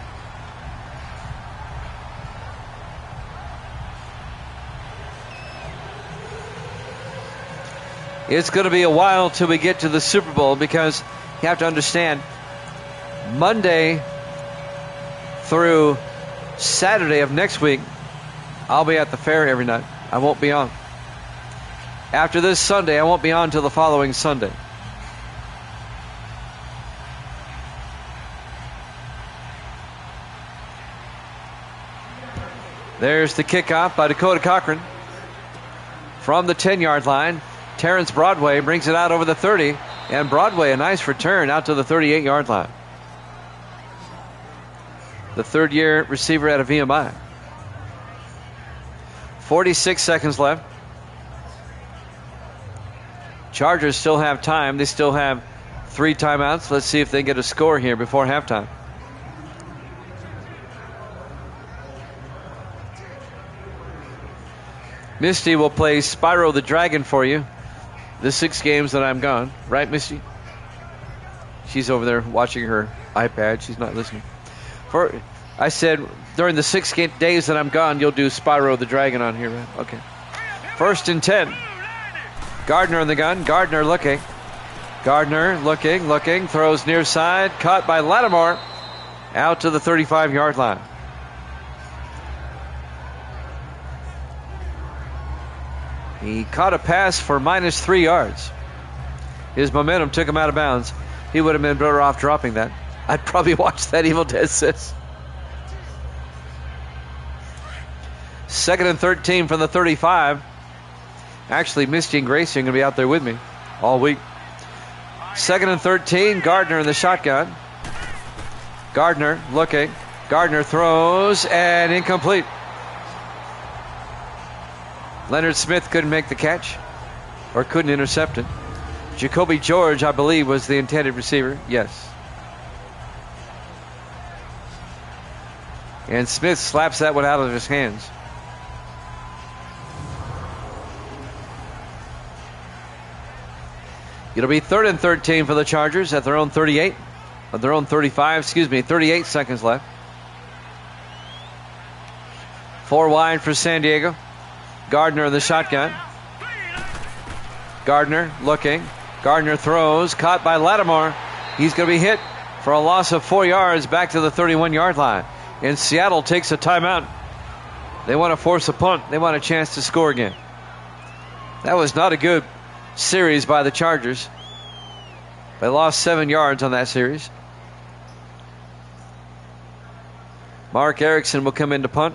It's going to be a while till we get to the Super Bowl because you have to understand, Monday through Saturday of next week, I'll be at the fair every night. I won't be on. After this Sunday, I won't be on till the following Sunday. There's the kickoff by Dakota Cochran. From the 10-yard line, Terrence Broadway brings it out over the 30. And Broadway, a nice return out to the 38-yard line. The third-year receiver out of VMI. 46 seconds left. Chargers still have time. They still have 3 timeouts. Let's see if they get a score here before halftime. Misty will play Spyro the Dragon for you the 6 games that I'm gone. Right, Misty? She's over there watching her iPad. She's not listening. I said during the 6 days that I'm gone, you'll do Spyro the Dragon on here, right? Okay. 1st and 10. Gardner on the gun. Gardner looking. Gardner looking. Throws near side. Caught by Lattimore. Out to the 35-yard line. He caught a pass for -3 yards. His momentum took him out of bounds. He would have been better off dropping that. I'd probably watch that, Evil Dead says. 2nd and 13 from the 35. Actually, Misty and Gracie are going to be out there with me all week. 2nd and 13. Gardner in the shotgun. Gardner looking. Gardner throws and incomplete. Leonard Smith couldn't make the catch or couldn't intercept it. Jacoby George, I believe, was the intended receiver. Yes. And Smith slaps that one out of his hands. It'll be 3rd and 13 for the Chargers at their own 38. At their own 35, 38 seconds left. 4 wide for San Diego. Gardner in the shotgun. Gardner looking. Gardner throws. Caught by Lattimore. He's going to be hit for a loss of 4 yards back to the 31-yard line. And Seattle takes a timeout. They want to force a punt. They want a chance to score again. That was not a good series by the Chargers. They lost 7 yards on that series. Mark Erickson will come in to punt.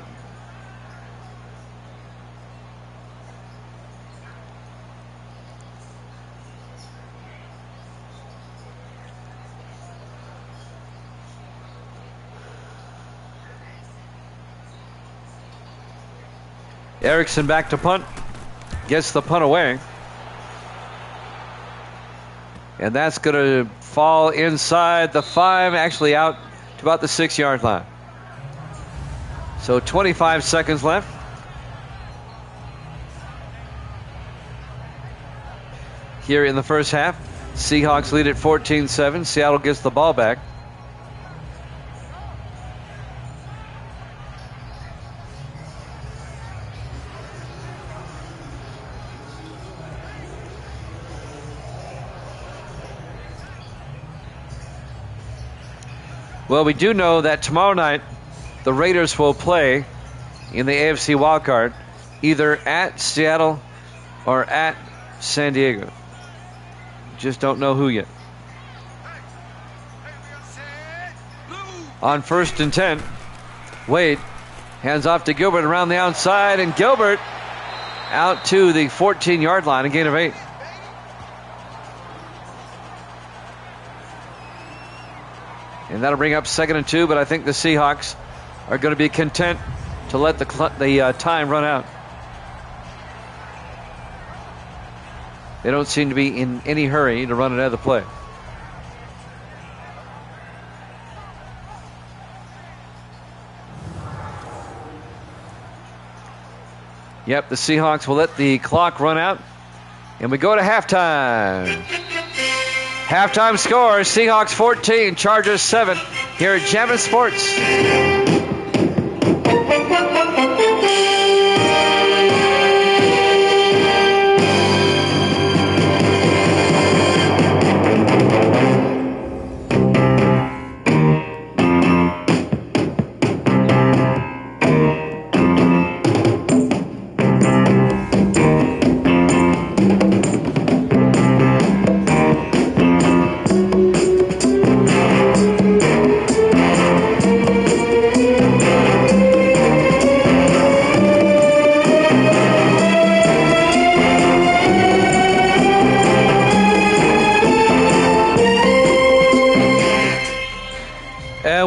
Erickson back to punt. Gets the punt away. And that's going to fall inside the 5, actually out to about the 6-yard line. So 25 seconds left. Here in the first half, Seahawks lead at 14-7. Seattle gets the ball back. Well, we do know that tomorrow night the Raiders will play in the AFC wildcard either at Seattle or at San Diego. Just don't know who yet. On 1st and 10, Wade hands off to Gilbert around the outside, and Gilbert out to the 14-yard line, a gain of 8. And that'll bring up 2nd and 2, but I think the Seahawks are going to be content to let the time run out. They don't seem to be in any hurry to run another play. Yep, the Seahawks will let the clock run out, and we go to halftime. Halftime score, Seahawks 14, Chargers 7, here at Jammin' Sports.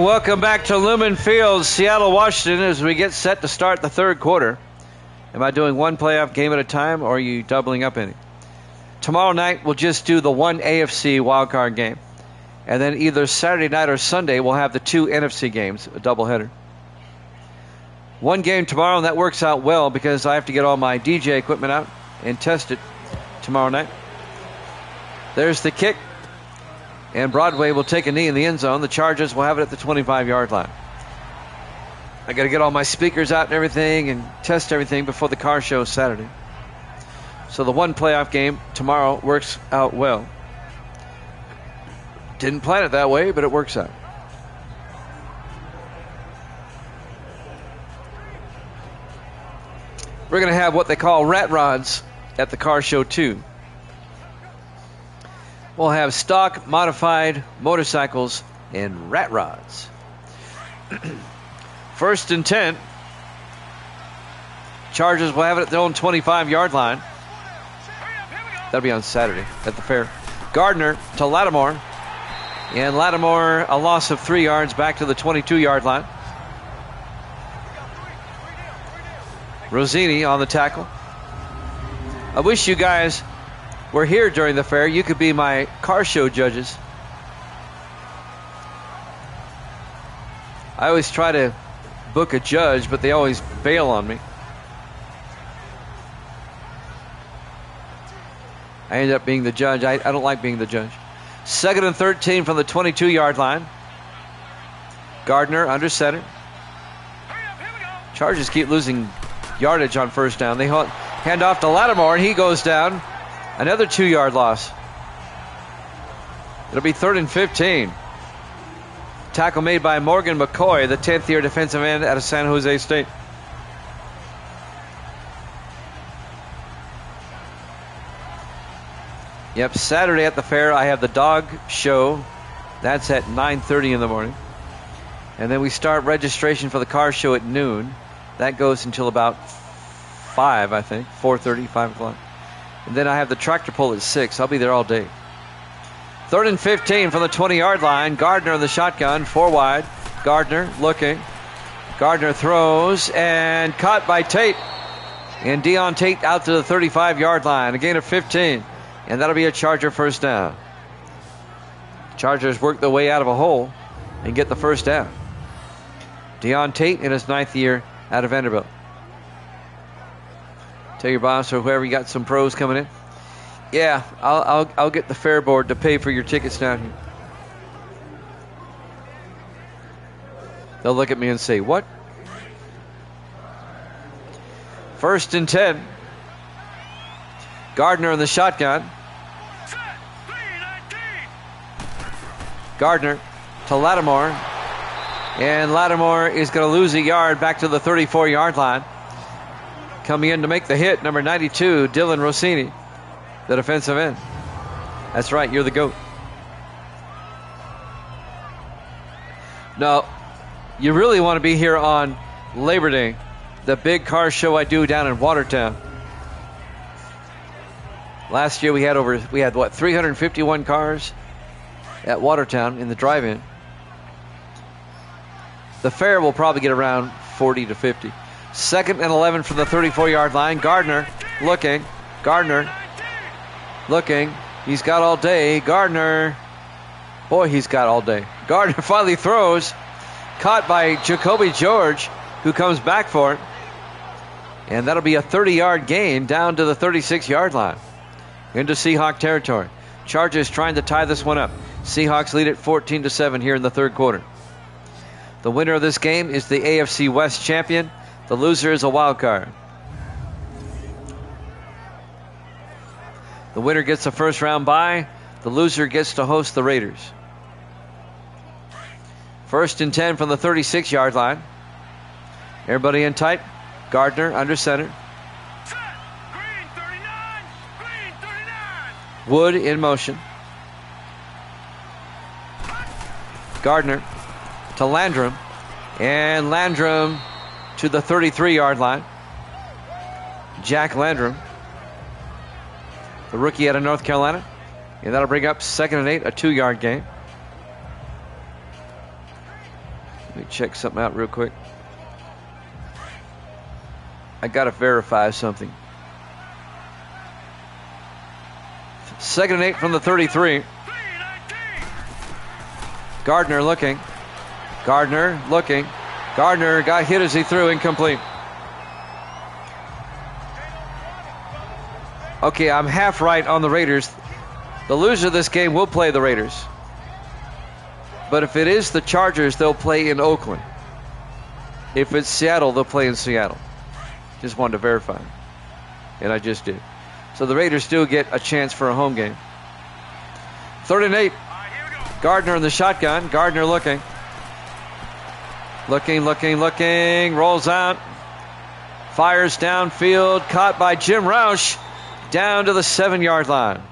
Welcome back to Lumen Field, Seattle, Washington, as we get set to start the third quarter. Am I doing one playoff game at a time, or are you doubling up any? Tomorrow night, we'll just do the one AFC wildcard game. And then either Saturday night or Sunday, we'll have the two NFC games, a doubleheader. One game tomorrow, and that works out well because I have to get all my DJ equipment out and test it tomorrow night. There's the kick. And Broadway will take a knee in the end zone. The Chargers will have it at the 25-yard line. I got to get all my speakers out and everything and test everything before the car show Saturday. So the one playoff game tomorrow works out well. Didn't plan it that way, but it works out. We're going to have what they call rat rods at the car show too. We'll have stock, modified motorcycles, and rat rods. First and 10. Chargers will have it at their own 25-yard line. That'll be on Saturday at the fair. Gardner to Lattimore. And Lattimore, a loss of 3 yards back to the 22-yard line. Rossini on the tackle. I wish you guys were here during the fair. You could be my car show judges. I always try to book a judge, but they always bail on me. I end up being the judge. I don't like being the judge. 2nd and 13 from the 22-yard line. Gardner under center. Chargers keep losing yardage on first down. They hand off to Lattimore, and he goes down. Another 2-yard loss. It'll be 3rd and 15. Tackle made by Morgan McCoy, the 10th-year defensive end out of San Jose State. Yep, Saturday at the fair, I have the dog show. That's at 9:30 in the morning. And then we start registration for the car show at noon. That goes until about 5, I think, 4:30, 5 o'clock. And then I have the tractor pull at 6. I'll be there all day. 3rd and 15 from the 20-yard line. Gardner in the shotgun, 4 wide. Gardner looking. Gardner throws and caught by Tate. And Deon Tate out to the 35-yard line. A gain of 15. And that'll be a Charger first down. Chargers work their way out of a hole and get the first down. Deon Tate in his 9th year out of Vanderbilt. Tell your boss or whoever you got some pros coming in. Yeah, I'll get the fair board to pay for your tickets down here. They'll look at me and say, what? 1st and 10. Gardner in the shotgun. Gardner to Lattimore. And Lattimore is going to lose a yard back to the 34-yard line. Coming in to make the hit, number 92, Dylan Rossini, the defensive end. That's right, you're the GOAT. No, you really want to be here on Labor Day, the big car show I do down in Watertown. Last year we had 351 cars at Watertown in the drive-in. The fair will probably get around 40 to 50. 2nd and 11 from the 34-yard line. Gardner looking. Gardner looking. He's got all day. Gardner. Boy, he's got all day. Gardner finally throws. Caught by Jacoby George, who comes back for it. And that'll be a 30-yard gain down to the 36-yard line into Seahawk territory. Chargers trying to tie this one up. Seahawks lead it 14-7 here in the third quarter. The winner of this game is the AFC West champion. The loser is a wild card. The winner gets a first round bye. The loser gets to host the Raiders. 1st and 10 from the 36-yard line. Everybody in tight. Gardner under center. Green 39. Green 39. Wood in motion. Gardner to Landrum. And Landrum to the 33-yard line. Jack Landrum, the rookie out of North Carolina. And that'll bring up 2nd and 8, a 2-yard gain. Let me check something out real quick. I got to verify something. 2nd and 8 from the 33. Gardner looking. Gardner looking. Gardner got hit as he threw, incomplete. Okay, I'm half right on the Raiders. The loser of this game will play the Raiders. But if it is the Chargers, they'll play in Oakland. If it's Seattle, they'll play in Seattle. Just wanted to verify. And I just did. So the Raiders still get a chance for a home game. 3rd and 8. Gardner in the shotgun. Gardner looking. Looking. Rolls out. Fires downfield. Caught by Jim Roush. Down to the 7-yard line.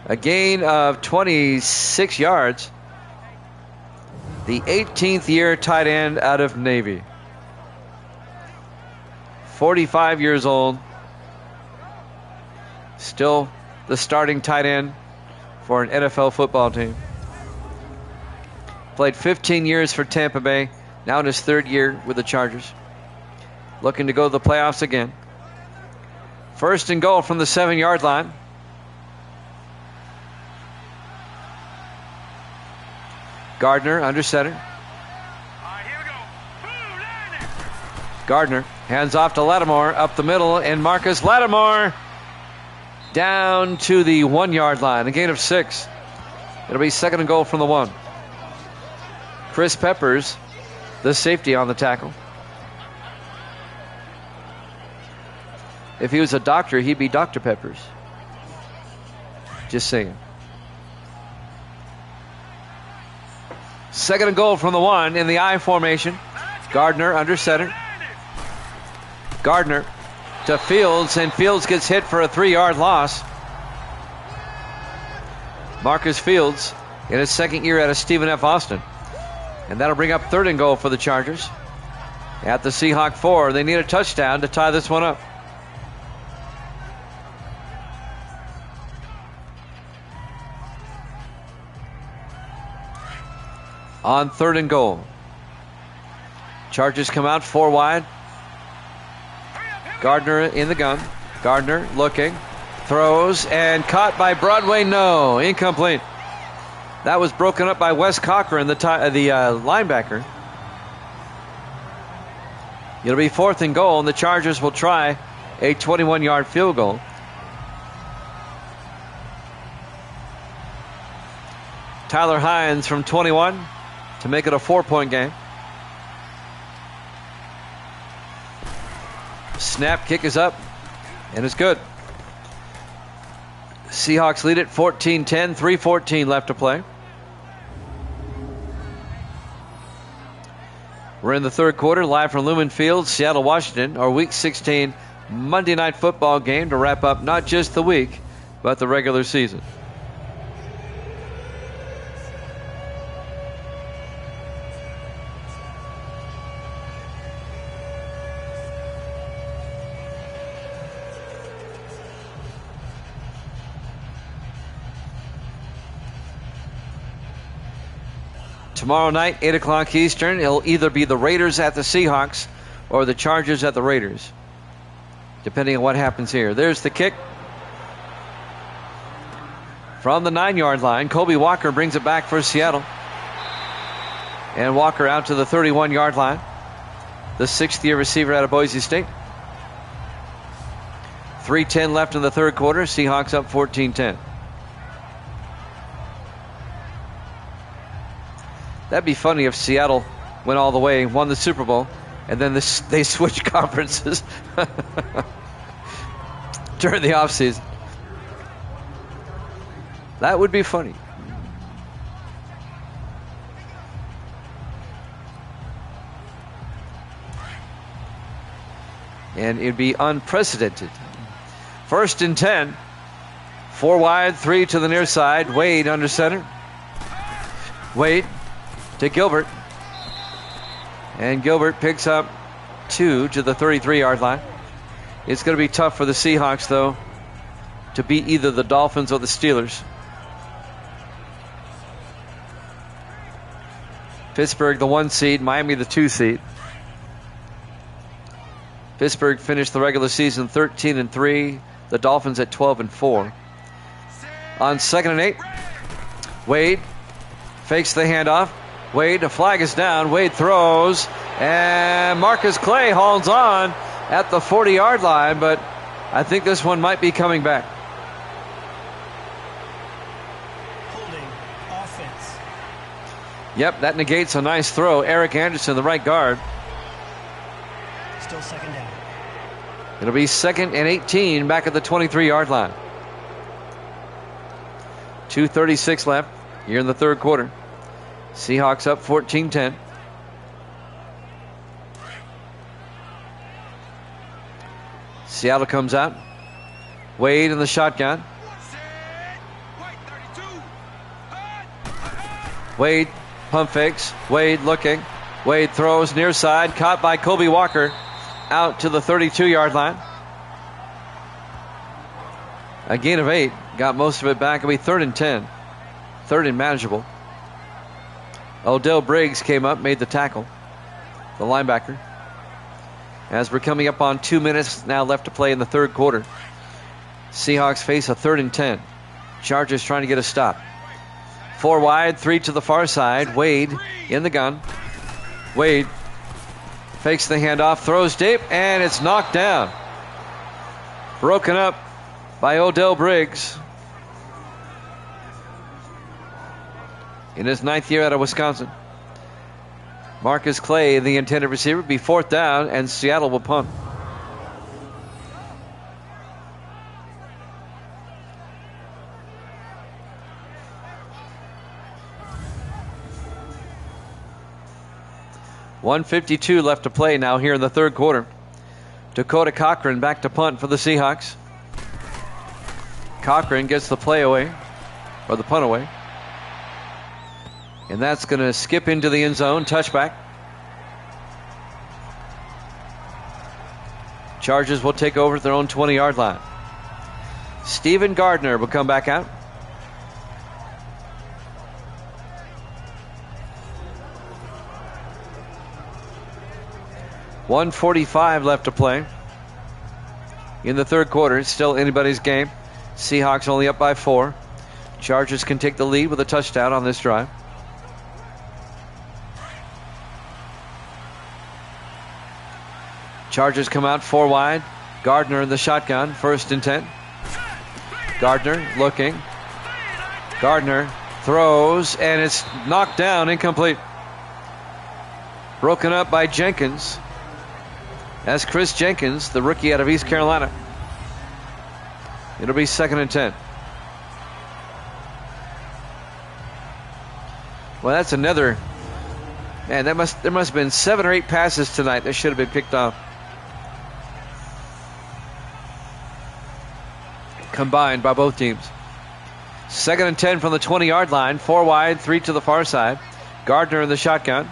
A gain of 26 yards. The 18th year tight end out of Navy. 45 years old. Still the starting tight end for an NFL football team. Played 15 years for Tampa Bay. Now in his 3rd year with the Chargers. Looking to go to the playoffs again. 1st and goal from the 7-yard line. Gardner under center. Gardner hands off to Lattimore up the middle, and Marcus Lattimore down to the 1-yard line. A gain of 6. It'll be 2nd and goal from the 1. Chris Peppers, the safety on the tackle. If he was a doctor, he'd be Dr. Peppers. Just saying. 2nd and goal from the 1 in the I formation. Gardner under center. Gardner to Fields, and Fields gets hit for a 3-yard loss. Marcus Fields in his 2nd year out of Stephen F. Austin. And that'll bring up 3rd and goal for the Chargers. At the Seahawk 4, they need a touchdown to tie this one up. On 3rd and goal. Chargers come out 4 wide. Gardner in the gun. Gardner looking. Throws and caught by Broadway. No. Incomplete. That was broken up by Wes Cochran, the linebacker. It'll be 4th and goal, and the Chargers will try a 21-yard field goal. Tyler Hines from 21 to make it a 4-point game. Snap, kick is up, and it's good. Seahawks lead it 14-10, 3:14 left to play. We're in the 3rd quarter, live from Lumen Field, Seattle, Washington, our Week 16 Monday Night Football game to wrap up not just the week, but the regular season. Tomorrow night, 8 o'clock Eastern, it'll either be the Raiders at the Seahawks or the Chargers at the Raiders, depending on what happens here. There's the kick. from the 9-yard line. Kobe Walker brings it back for Seattle. And Walker out to the 31-yard line. The 6th-year receiver out of Boise State. 3:10 left in the third quarter. Seahawks up 14-10. That'd be funny if Seattle went all the way, won the Super Bowl, and then they switched conferences during the offseason. That would be funny. And it'd be unprecedented. 1st and 10. 4 wide, 3 to the near side. Wade under center. Wade to Gilbert. And Gilbert picks up 2 to the 33-yard line. It's going to be tough for the Seahawks, though, to beat either the Dolphins or the Steelers. Pittsburgh, the 1 seed. Miami, the 2 seed. Pittsburgh finished the regular season 13-3. The Dolphins at 12-4. On 2nd and 8, Wade fakes the handoff. Wade, a flag is down. Wade throws, and Marcus Clay holds on at the 40-yard line, but I think this one might be coming back. Holding offense. Yep, that negates a nice throw. Eric Anderson, the right guard. Still 2nd down. It'll be 2nd and 18 back at the 23-yard line. 2:36 left here in the third quarter. Seahawks up 14-10. Seattle comes out. Wade in the shotgun. Wade pump fakes. Wade looking. Wade throws near side. Caught by Kobe Walker. Out to the 32-yard line. A gain of 8. Got most of it back. It'll be 3rd and 10. 3rd and manageable. Odell Briggs came up, made the tackle. The linebacker. As we're coming up on 2 minutes now left to play in the third quarter. Seahawks face a 3rd and 10. Chargers trying to get a stop. 4 wide, 3 to the far side. Wade in the gun. Wade fakes the handoff, throws deep, and it's knocked down. Broken up by Odell Briggs. In his 9th year out of Wisconsin. Marcus Clay, the intended receiver, be 4th down, and Seattle will punt. .152 left to play now here in the third quarter. Dakota Cochran back to punt for the Seahawks. Cochran gets the play away, or the punt away. And that's going to skip into the end zone. Touchback. Chargers will take over at their own 20-yard line. Stephen Gardner will come back out. .145 left to play in the third quarter. It's still anybody's game. Seahawks only up by 4. Chargers can take the lead with a touchdown on this drive. Chargers come out 4 wide. Gardner in the shotgun. 1st and 10. Gardner looking. Gardner throws, and it's knocked down, incomplete. Broken up by Jenkins. That's Chris Jenkins, the rookie out of East Carolina. It'll be 2nd and 10. Well, that's another. Man, there must have been 7 or 8 passes tonight that should have been picked off. Combined by both teams. 2nd and 10 from the 20-yard line. 4 wide, 3 to the far side. Gardner in the shotgun.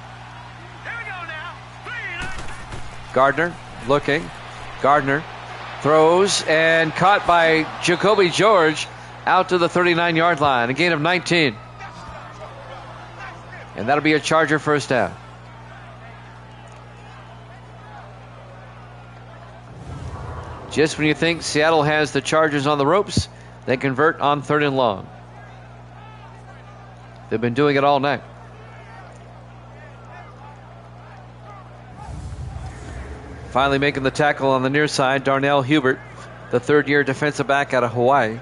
Gardner looking. Gardner throws and caught by Jacoby George out to the 39-yard line. A gain of 19. And that'll be a Charger first down. Just when you think Seattle has the Chargers on the ropes, they convert on 3rd and long. They've been doing it all night. Finally making the tackle on the near side, Darnell Hubert, the third-year defensive back out of Hawaii.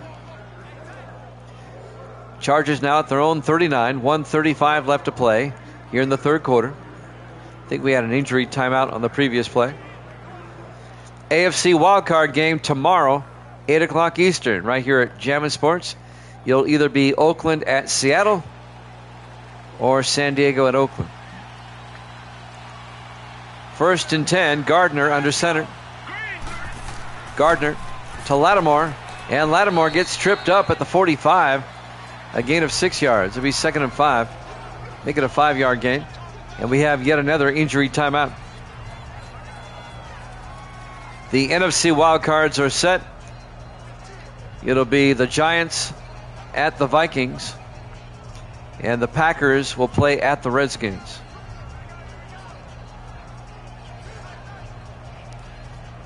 Chargers now at their own 39, 1:35 left to play here in the third quarter. I think we had an injury timeout on the previous play. AFC wildcard game tomorrow, 8 o'clock Eastern, right here at Jammin' Sports. You'll either be Oakland at Seattle or San Diego at Oakland. 1st and 10, Gardner under center. Gardner to Lattimore, and Lattimore gets tripped up at the 45. A gain of 6 yards. It'll be 2nd and 5. Make it a 5-yard gain. And we have yet another injury timeout. The NFC wildcards are set. It'll be the Giants at the Vikings, and the Packers will play at the Redskins.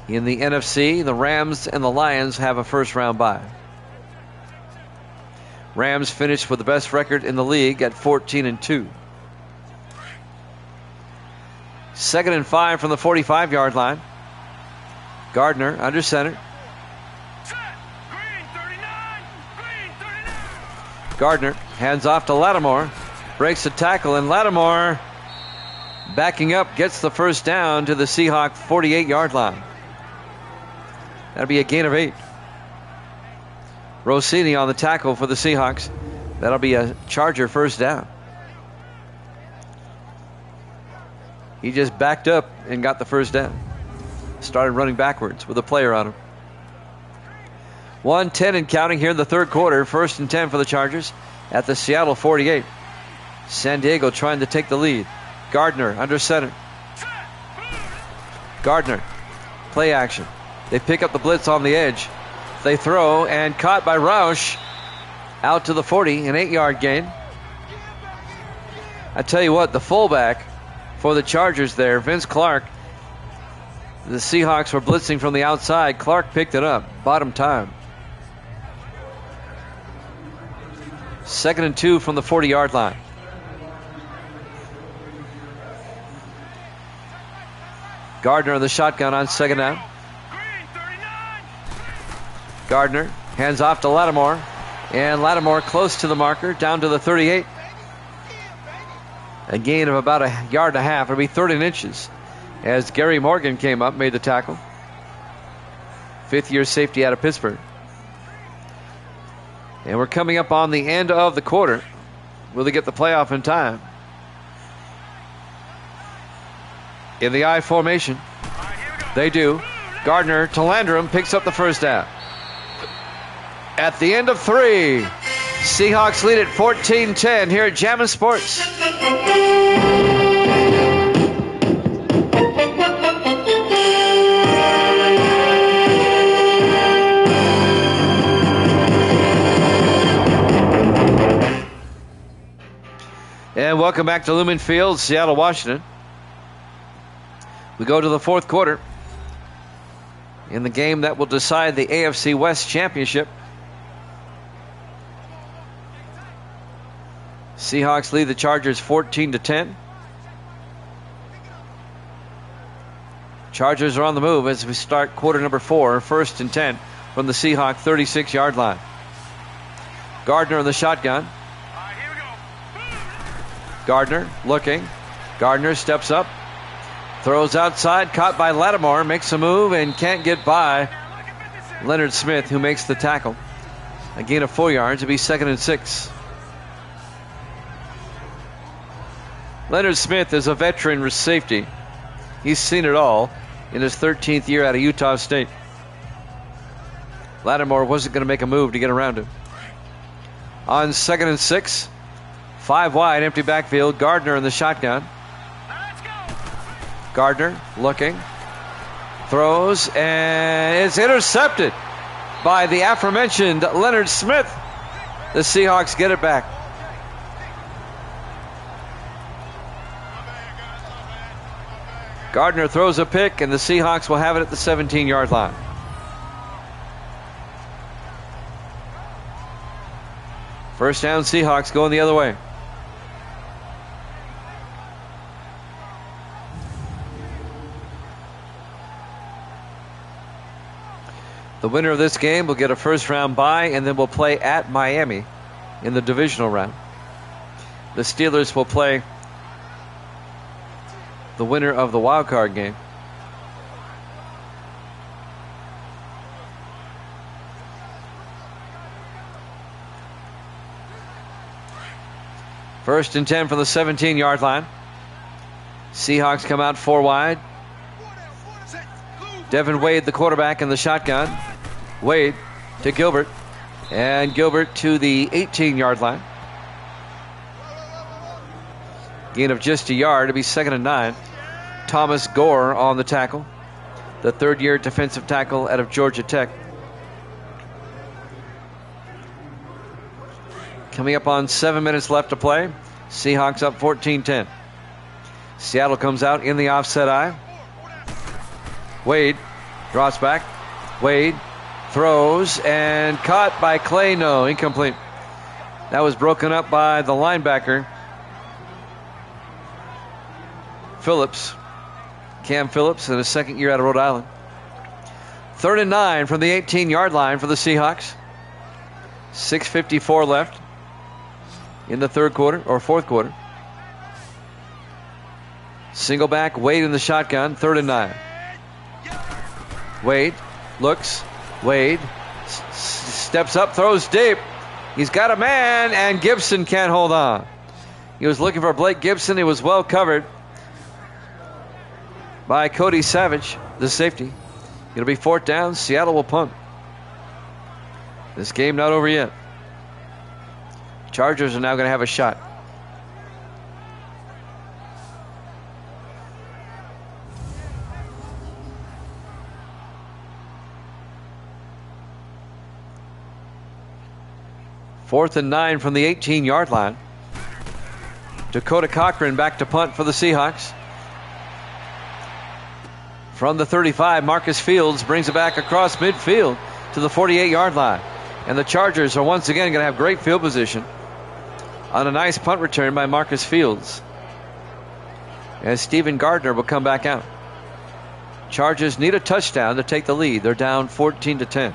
In the NFC, the Rams and the Lions have a first-round bye. Rams finished with the best record in the league at 14-2. 2nd and 5 from the 45-yard line. Gardner under center. Gardner hands off to Lattimore. Breaks the tackle, and Lattimore backing up gets the first down to the Seahawk 48-yard line. That'll be a gain of 8. Rossini on the tackle for the Seahawks. That'll be a Charger first down. He just backed up and got the first down. Started running backwards with a player on him. 1:10 and counting here in the third quarter. 1st and 10 for the Chargers at the Seattle 48. San Diego trying to take the lead. Gardner under center. Gardner, play action. They pick up the blitz on the edge. They throw, and caught by Roush out to the 40, an 8-yard gain. I tell you what, the fullback for the Chargers there, Vince Clark, the Seahawks were blitzing from the outside. Clark picked it up, bottom time. 2nd and 2 from the 40-yard line. Gardner in the shotgun on 2nd down. Gardner hands off to Lattimore, and Lattimore close to the marker, down to the 38. A gain of about a yard and a half. It'll be 3rd and inches as Gary Morgan came up, made the tackle. 5th-year safety out of Pittsburgh. And we're coming up on the end of the quarter. Will they get the playoff in time? In the I formation, they do. Gardner to Landrum, picks up the first down. At the end of 3, Seahawks lead at 14-10 here at Jammin' Sports. And welcome back to Lumen Field, Seattle, Washington. We go to the fourth quarter in the game that will decide the AFC West Championship. Seahawks lead the Chargers 14-10. Chargers are on the move as we start quarter number 4, 1st and 10 from the Seahawk 36-yard line. Gardner in the shotgun. Gardner looking. Gardner steps up. Throws outside, caught by Lattimore, makes a move and can't get by Leonard Smith, who makes the tackle. A gain of 4 yards. It'll be 2nd and 6. Leonard Smith is a veteran safety. He's seen it all in his 13th year out of Utah State. Lattimore wasn't going to make a move to get around him. On 2nd and 6, 5 wide, empty backfield. Gardner in the shotgun. Gardner looking, throws, and it's intercepted by the aforementioned Leonard Smith. The Seahawks get it back. Gardner throws a pick, and the Seahawks will have it at the 17-yard line. First down, Seahawks going the other way. The winner of this game will get a first-round bye, and then will play at Miami in the divisional round. The Steelers will play the winner of the wild card game. First and 10 from the 17-yard line. Seahawks come out 4 wide. Devin Wade, the quarterback, in the shotgun. Wade to Gilbert. And Gilbert to the 18-yard line. Gain of just a yard. It'll be 2nd and 9. Thomas Gore on the tackle. The third-year defensive tackle out of Georgia Tech. Coming up on 7 minutes left to play. Seahawks up 14-10. Seattle comes out in the offset eye. Wade drops back. Wade throws and caught by Clay. No, incomplete. That was broken up by the linebacker, Phillips. Cam Phillips in his second year out of Rhode Island. 3rd and 9 from the 18-yard line for the Seahawks. 6:54 left in the fourth quarter. Single back, Wade in the shotgun, 3rd and 9. Wade looks. Wade steps up, throws deep. He's got a man, and Gibson can't hold on. He was looking for Blake Gibson. He was well covered by Cody Savage, the safety. It'll be 4th down. Seattle will punt. This game not over yet. Chargers are now going to have a shot. Fourth and 9 from the 18-yard line. Dakota Cochran back to punt for the Seahawks. From the 35, Marcus Fields brings it back across midfield to the 48-yard line. And the Chargers are once again going to have great field position on a nice punt return by Marcus Fields, as Stephen Gardner will come back out. Chargers need a touchdown to take the lead. They're down 14-10.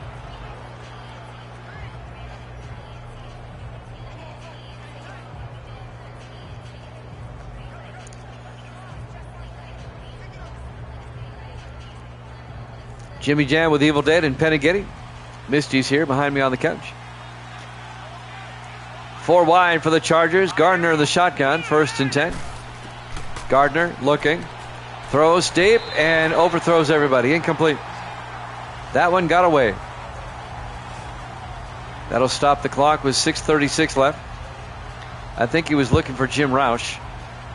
Jimmy Jam with Evil Dead and Penny Getty. Misty's here behind me on the couch. 4 wide for the Chargers. Gardner in the shotgun. 1st and 10. Gardner looking. Throws deep and overthrows everybody. Incomplete. That one got away. That'll stop the clock with 6:36 left. I think he was looking for Jim Roush.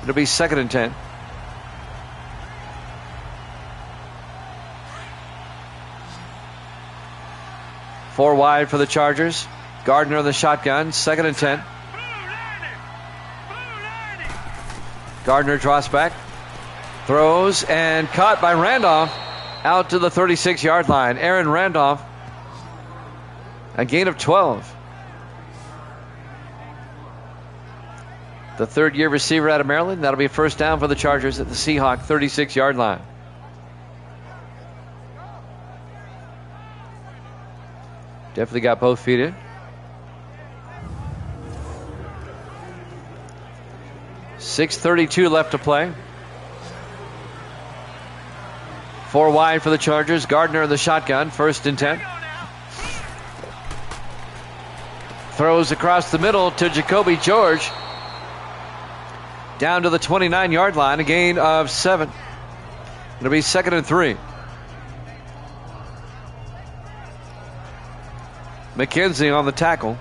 It'll be 2nd and 10. Four wide for the Chargers. Gardner in the shotgun. 2nd and 10. Gardner draws back. Throws and caught by Randolph out to the 36-yard line. Aaron Randolph. A gain of 12. The third-year receiver out of Maryland. That'll be a 1st down for the Chargers at the Seahawk 36-yard line. Definitely got both feet in. .6:32 left to play. 4 wide for the Chargers. Gardner in the shotgun. 1st and 10. Throws across the middle to Jacoby George. Down to the 29-yard line. A gain of 7. It'll be 2nd and 3. McKenzie on the tackle.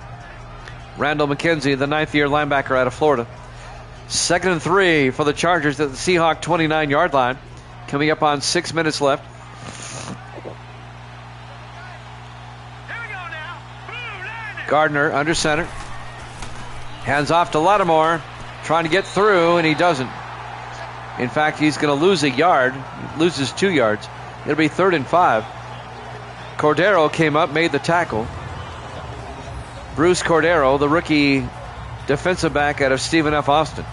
Randall McKenzie, the 9th-year linebacker out of Florida. 2nd and 3 for the Chargers at the Seahawk 29-yard line. Coming up on 6 minutes left. Gardner under center. Hands off to Lattimore. Trying to get through, and he doesn't. In fact, he's going to lose a yard. He loses 2 yards. It'll be 3rd and 5. Cordero came up, made the tackle. Bruce Cordero, the rookie defensive back out of Stephen F. Austin.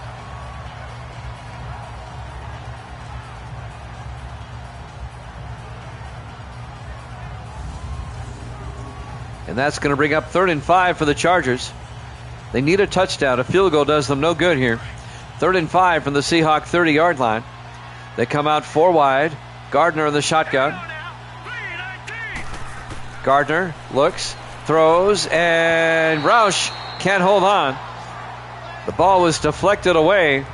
And that's going to bring up 3rd and 5 for the Chargers. They need a touchdown. A field goal does them no good here. 3rd and 5 from the Seahawk 30-yard line. They come out 4 wide. Gardner in the shotgun. Gardner looks, throws, and Roush can't hold on. The ball was deflected away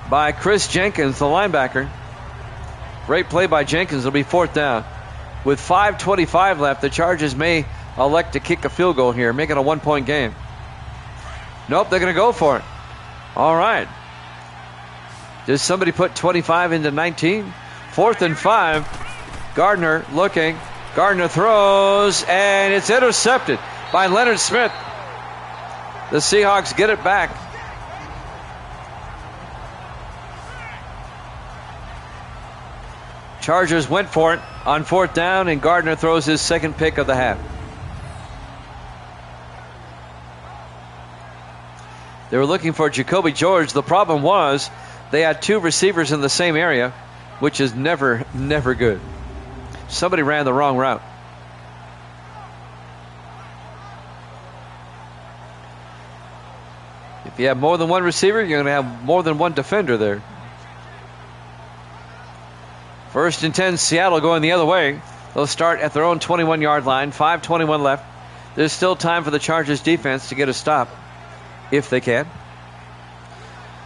by Chris Jenkins, the linebacker. Great play by Jenkins. It'll be 4th down. With 5:25 left, the Chargers may elect to kick a field goal here, make it a 1-point game. Nope, they're going to go for it. All right. Does somebody put 25 into 19? 4th and 5. Gardner looking. Gardner throws, and it's intercepted by Leonard Smith. The Seahawks get it back. Chargers went for it on 4th down, and Gardner throws his 2nd pick of the half. They were looking for Jacoby George. The problem was they had 2 receivers in the same area, which is never good. Somebody ran the wrong route. If you have more than one receiver, you're going to have more than one defender there. 1st and 10, Seattle going the other way. They'll start at their own 21-yard line. 5:21 left. There's still time for the Chargers defense to get a stop, if they can.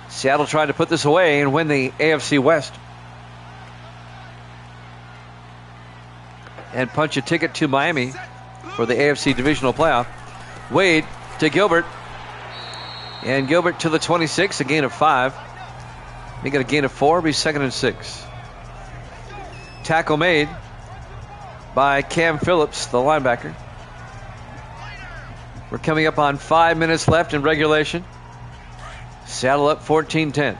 Seattle tried to put this away and win the AFC West. And punch a ticket to Miami for the AFC Divisional Playoff. Wade to Gilbert. And Gilbert to the 26, a gain of 5. He got a gain of 4, be 2nd and 6. Tackle made by Cam Phillips, the linebacker. We're coming up on 5 minutes left in regulation. Seattle up 14-10.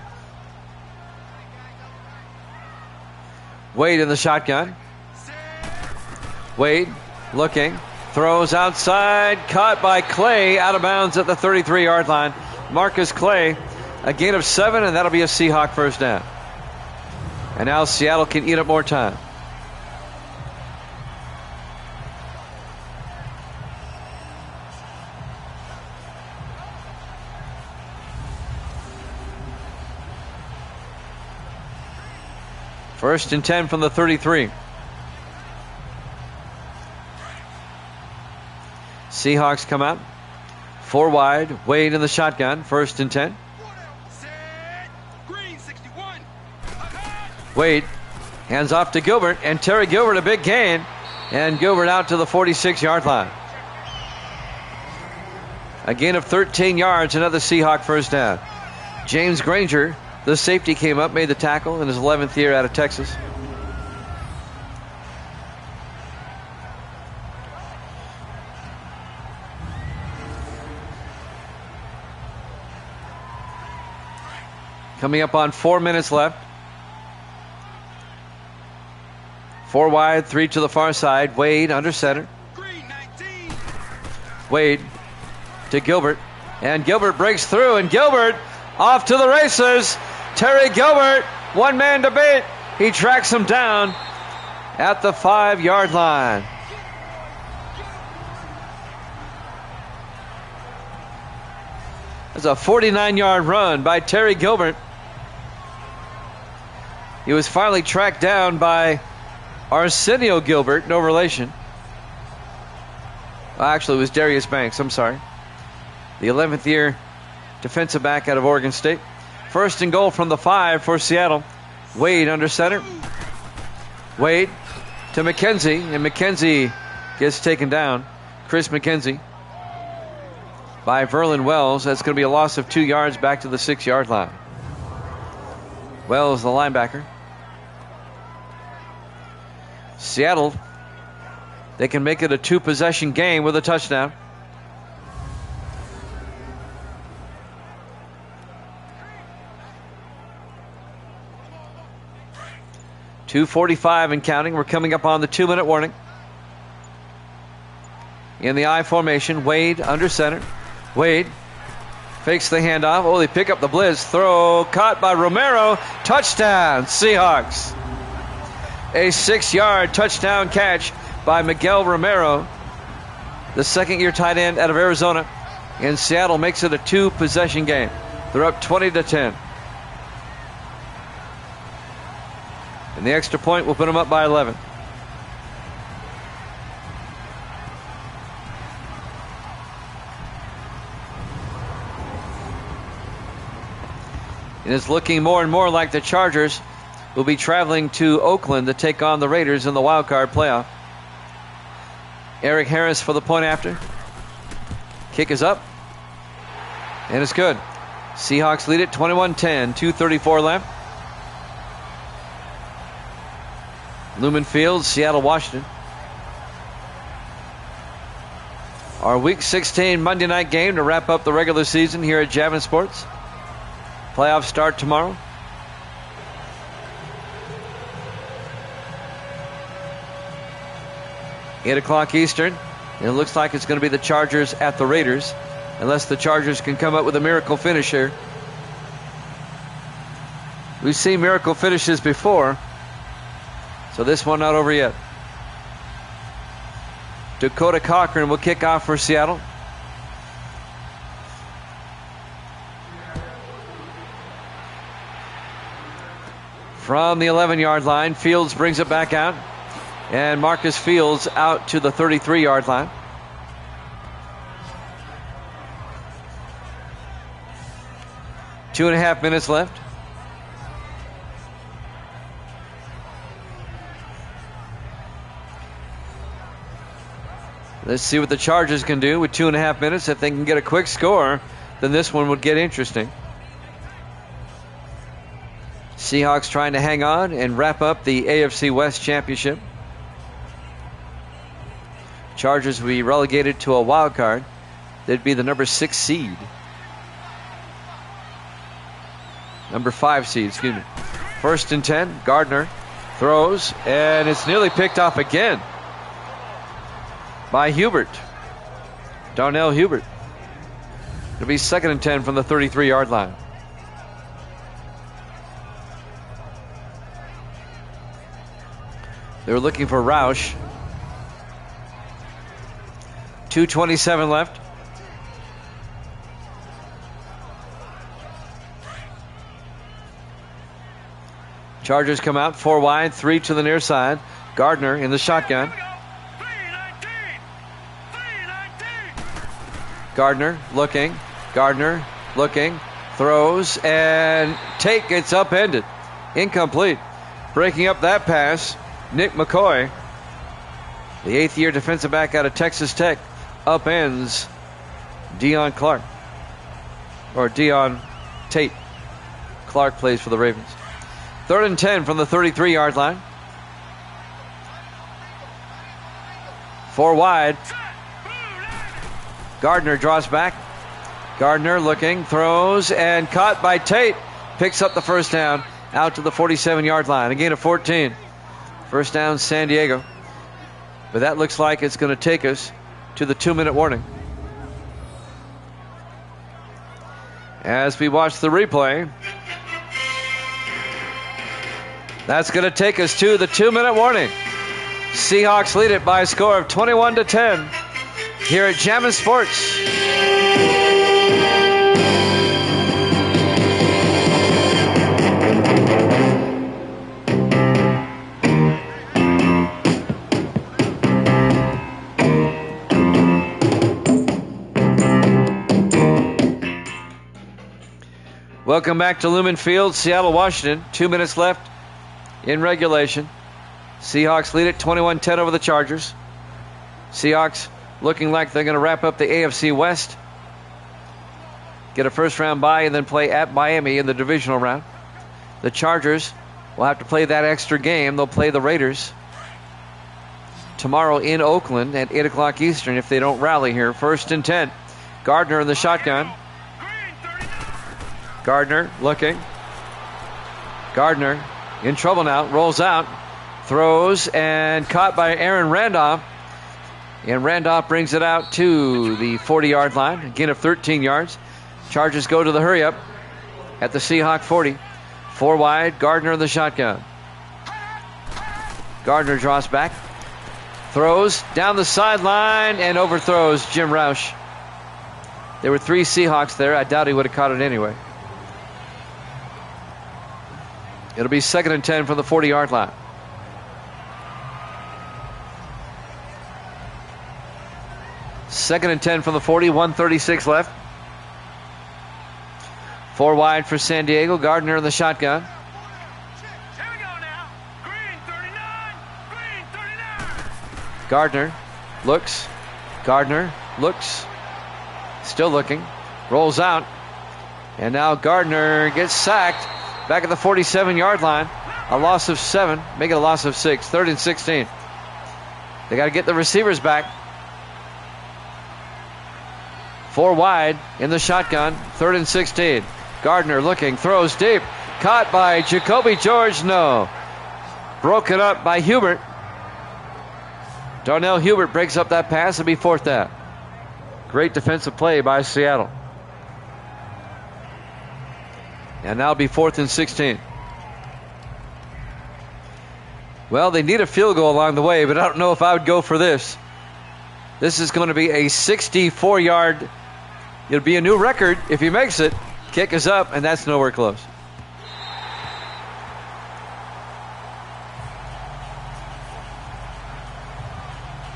Wade in the shotgun. Wade looking, throws outside, caught by Clay, out of bounds at the 33-yard line. Marcus Clay, a gain of 7, and that'll be a Seahawk 1st down. And now Seattle can eat up more time. First and 10 from the 33. Seahawks come out. 4 wide. Wade in the shotgun. 1st and 10. Wade hands off to Gilbert, and Terry Gilbert a big gain, and Gilbert out to the 46-yard line. A gain of 13 yards, another Seahawk 1st down. James Granger, the safety, came up, made the tackle in his 11th year out of Texas. Coming up on 4 minutes left. 4 wide, 3 to the far side. Wade under center. Wade to Gilbert. And Gilbert breaks through, and Gilbert off to the races. Terry Gilbert, one man to beat. He tracks him down at the 5-yard line. That's a 49-yard run by Terry Gilbert. He was finally tracked down by Arsenio Gilbert, no relation. Well, actually, it was Darius Banks, I'm sorry. The 11th year defensive back out of Oregon State. 1st and goal from the 5 for Seattle. Wade under center. Wade to McKenzie, and McKenzie gets taken down. Chris McKenzie by Verlin Wells. That's going to be a loss of 2 yards back to the 6-yard line. Wells, the linebacker. Seattle, they can make it a 2-possession game with a touchdown. .245 and counting. We're coming up on the 2-minute warning. In the I formation, Wade under center. Wade fakes the handoff. Oh, they pick up the blitz. Throw caught by Romero. Touchdown, Seahawks. A 6-yard touchdown catch by Miguel Romero. the second-year tight end out of Arizona. And Seattle makes it a 2-possession game. They're up 20-10. And the extra point will put them up by 11. And it's looking more and more like the Chargers will be traveling to Oakland to take on the Raiders in the wild card playoff. Eric Harris for the point after. Kick is up. And it's good. Seahawks lead it 21-10. 2:34 left. Lumen Field, Seattle, Washington. Our Week 16 Monday night game to wrap up the regular season here at Javin Sports. Playoffs start tomorrow. Eight o'clock Eastern. And it looks like it's going to be the Chargers at the Raiders, unless the Chargers can come up with a miracle finish here. We've seen miracle finishes before, so this one not over yet. Dakota Cochran will kick off for Seattle. From the 11-yard line, Fields brings it back out. And Marcus Fields out to the 33-yard line. 2.5 minutes left. Let's see what the Chargers can do with 2.5 minutes. If they can get a quick score, then this one would get interesting. Seahawks trying to hang on and wrap up the AFC West Championship. Chargers will be relegated to a wild card. They'd be the number 6 seed. Number 5 seed, excuse me. 1st and 10. Gardner throws, and it's nearly picked off again by Hubert. Darnell Hubert. It'll be 2nd and 10 from the 33-yard line. They were looking for Roush. 2:27 left. Chargers come out 4 wide, 3 to the near side. Gardner in the shotgun. Gardner looking. Throws, and Tate gets upended. Incomplete. Breaking up that pass, Nick McCoy, the 8th-year defensive back out of Texas Tech, upends Deion Clark. Or Deion Tate. Clark plays for the Ravens. 3rd and 10 from the 33-yard line. 4 wide. Gardner draws back. Gardner looking, throws, and caught by Tate. Picks up the first down out to the 47-yard line. A gain of 14. First down, San Diego. But that looks like it's going to take us to the 2-minute warning. As we watch the replay, that's going to take us to the 2-minute warning. Seahawks lead it by a score of 21-10 here at Javin Sports. Welcome back to Lumen Field, Seattle, Washington. 2 minutes left in regulation. Seahawks lead it 21-10 over the Chargers. Seahawks looking like they're going to wrap up the AFC West, get a first-round bye, and then play at Miami in the divisional round. The Chargers will have to play that extra game. They'll play the Raiders tomorrow in Oakland at 8 o'clock Eastern if they don't rally here. 1st and 10. Gardner in the shotgun. Gardner looking. Gardner in trouble now. Rolls out. Throws, and caught by Aaron Randolph. And Randolph brings it out to the 40-yard line. A gain of 13 yards. Chargers go to the hurry-up at the Seahawk 40. 4 wide. Gardner in the shotgun. Gardner draws back. Throws down the sideline and overthrows Jim Roush. There were 3 Seahawks there. I doubt he would have caught it anyway. It'll be 2nd and 10 from the 40-yard line. Second and 10 from the 40, 1:36 left. 4 wide for San Diego. Gardner in the shotgun. Here we go now. Green 39. Green 39. Gardner looks. Gardner looks. Still looking. Rolls out. And now Gardner gets sacked back at the 47-yard line. A loss of 7. Make it a loss of 6. 3rd and 16. They got to get the receivers back. 4 wide in the shotgun. 3rd and 16. Gardner looking. Throws deep. Caught by Jacoby George. No. Broken up by Hubert. Darnell Hubert breaks up that pass. It'll be 4th down. Great defensive play by Seattle. And now it'll be 4th and 16. Well, they need a field goal along the way, but I don't know if I would go for this. This is going to be a 64-yard. It'll be a new record if he makes it. Kick is up, and that's nowhere close.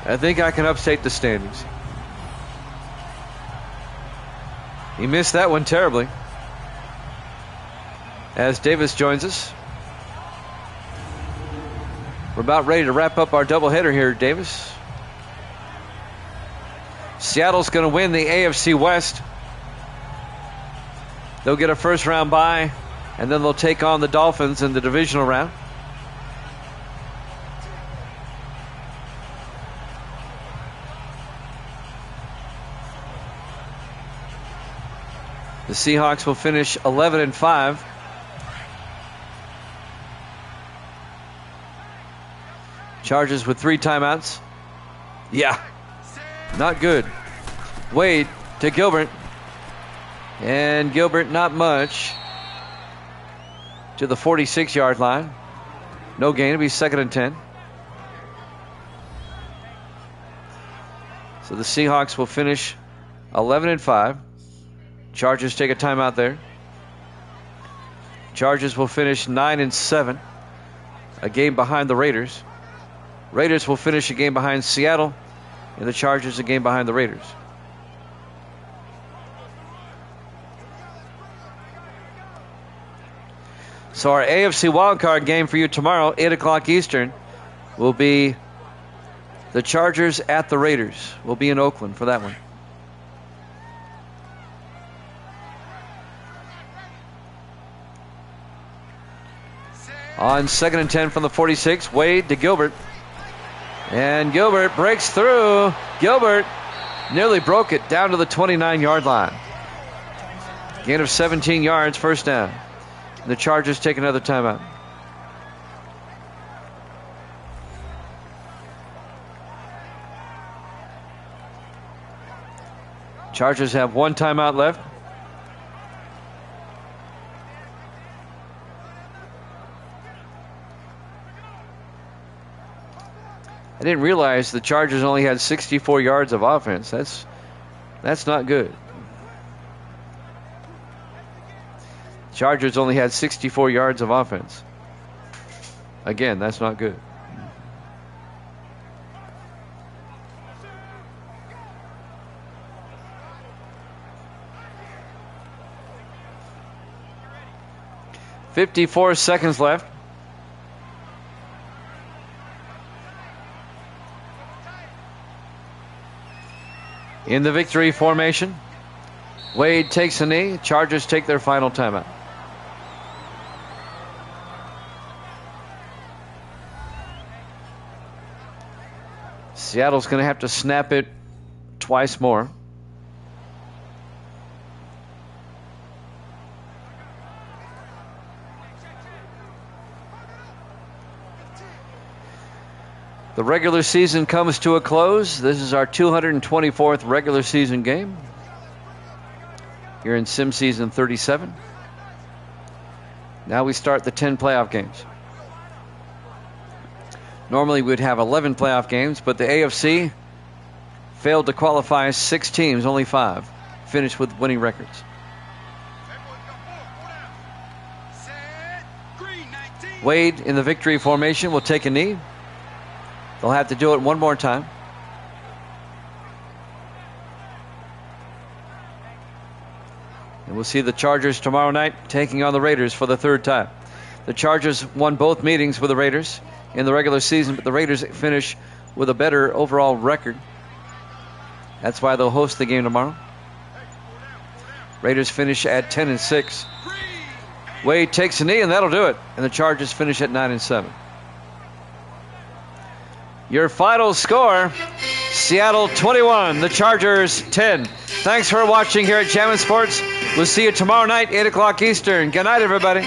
I think I can upstate the standings. He missed that one terribly. As Davis joins us. We're about ready to wrap up our doubleheader here, Davis. Seattle's going to win the AFC West. They'll get a first-round bye, and then they'll take on the Dolphins in the divisional round. The Seahawks will finish 11-5. Chargers with 3 timeouts. Yeah, not good. Wade to Gilbert. And Gilbert not much. To the 46-yard line. No gain. It'll be 2nd and 10. So the Seahawks will finish 11-5. Chargers take a timeout there. Chargers will finish 9-7. A game behind the Raiders. Raiders will finish a game behind Seattle. And the Chargers a game behind the Raiders. So our AFC wildcard game for you tomorrow, 8 o'clock Eastern, will be the Chargers at the Raiders. We'll be in Oakland for that one. On 2nd and 10 from the 46, Wade to Gilbert. And Gilbert breaks through. Gilbert nearly broke it down to the 29-yard line. Gain of 17 yards, first down. The Chargers take another timeout. Chargers have 1 timeout left. I didn't realize the Chargers only had 64 yards of offense. That's not good. Chargers only had 64 yards of offense. Again, that's not good. "54 seconds left. In the victory formation, Wade takes a knee. Chargers take their final timeout. Seattle's going to have to snap it twice more. The regular season comes to a close. This is our 224th regular season game here in Sim Season 37. Now we start the 10 playoff games. Normally we'd have 11 playoff games, but the AFC failed to qualify 6 teams, only 5 finished with winning records. Wade in the victory formation will take a knee. They'll have to do it one more time. And we'll see the Chargers tomorrow night taking on the Raiders for the 3rd time. The Chargers won both meetings with the Raiders in the regular season, but the Raiders finish with a better overall record. That's why they'll host the game tomorrow. Raiders finish at 10-6. Wade takes a knee, and that'll do it. And the Chargers finish at 9-7. Your final score, Seattle 21, the Chargers 10. Thanks for watching here at Jammin' Sports. We'll see you tomorrow night, 8 o'clock Eastern. Good night, everybody.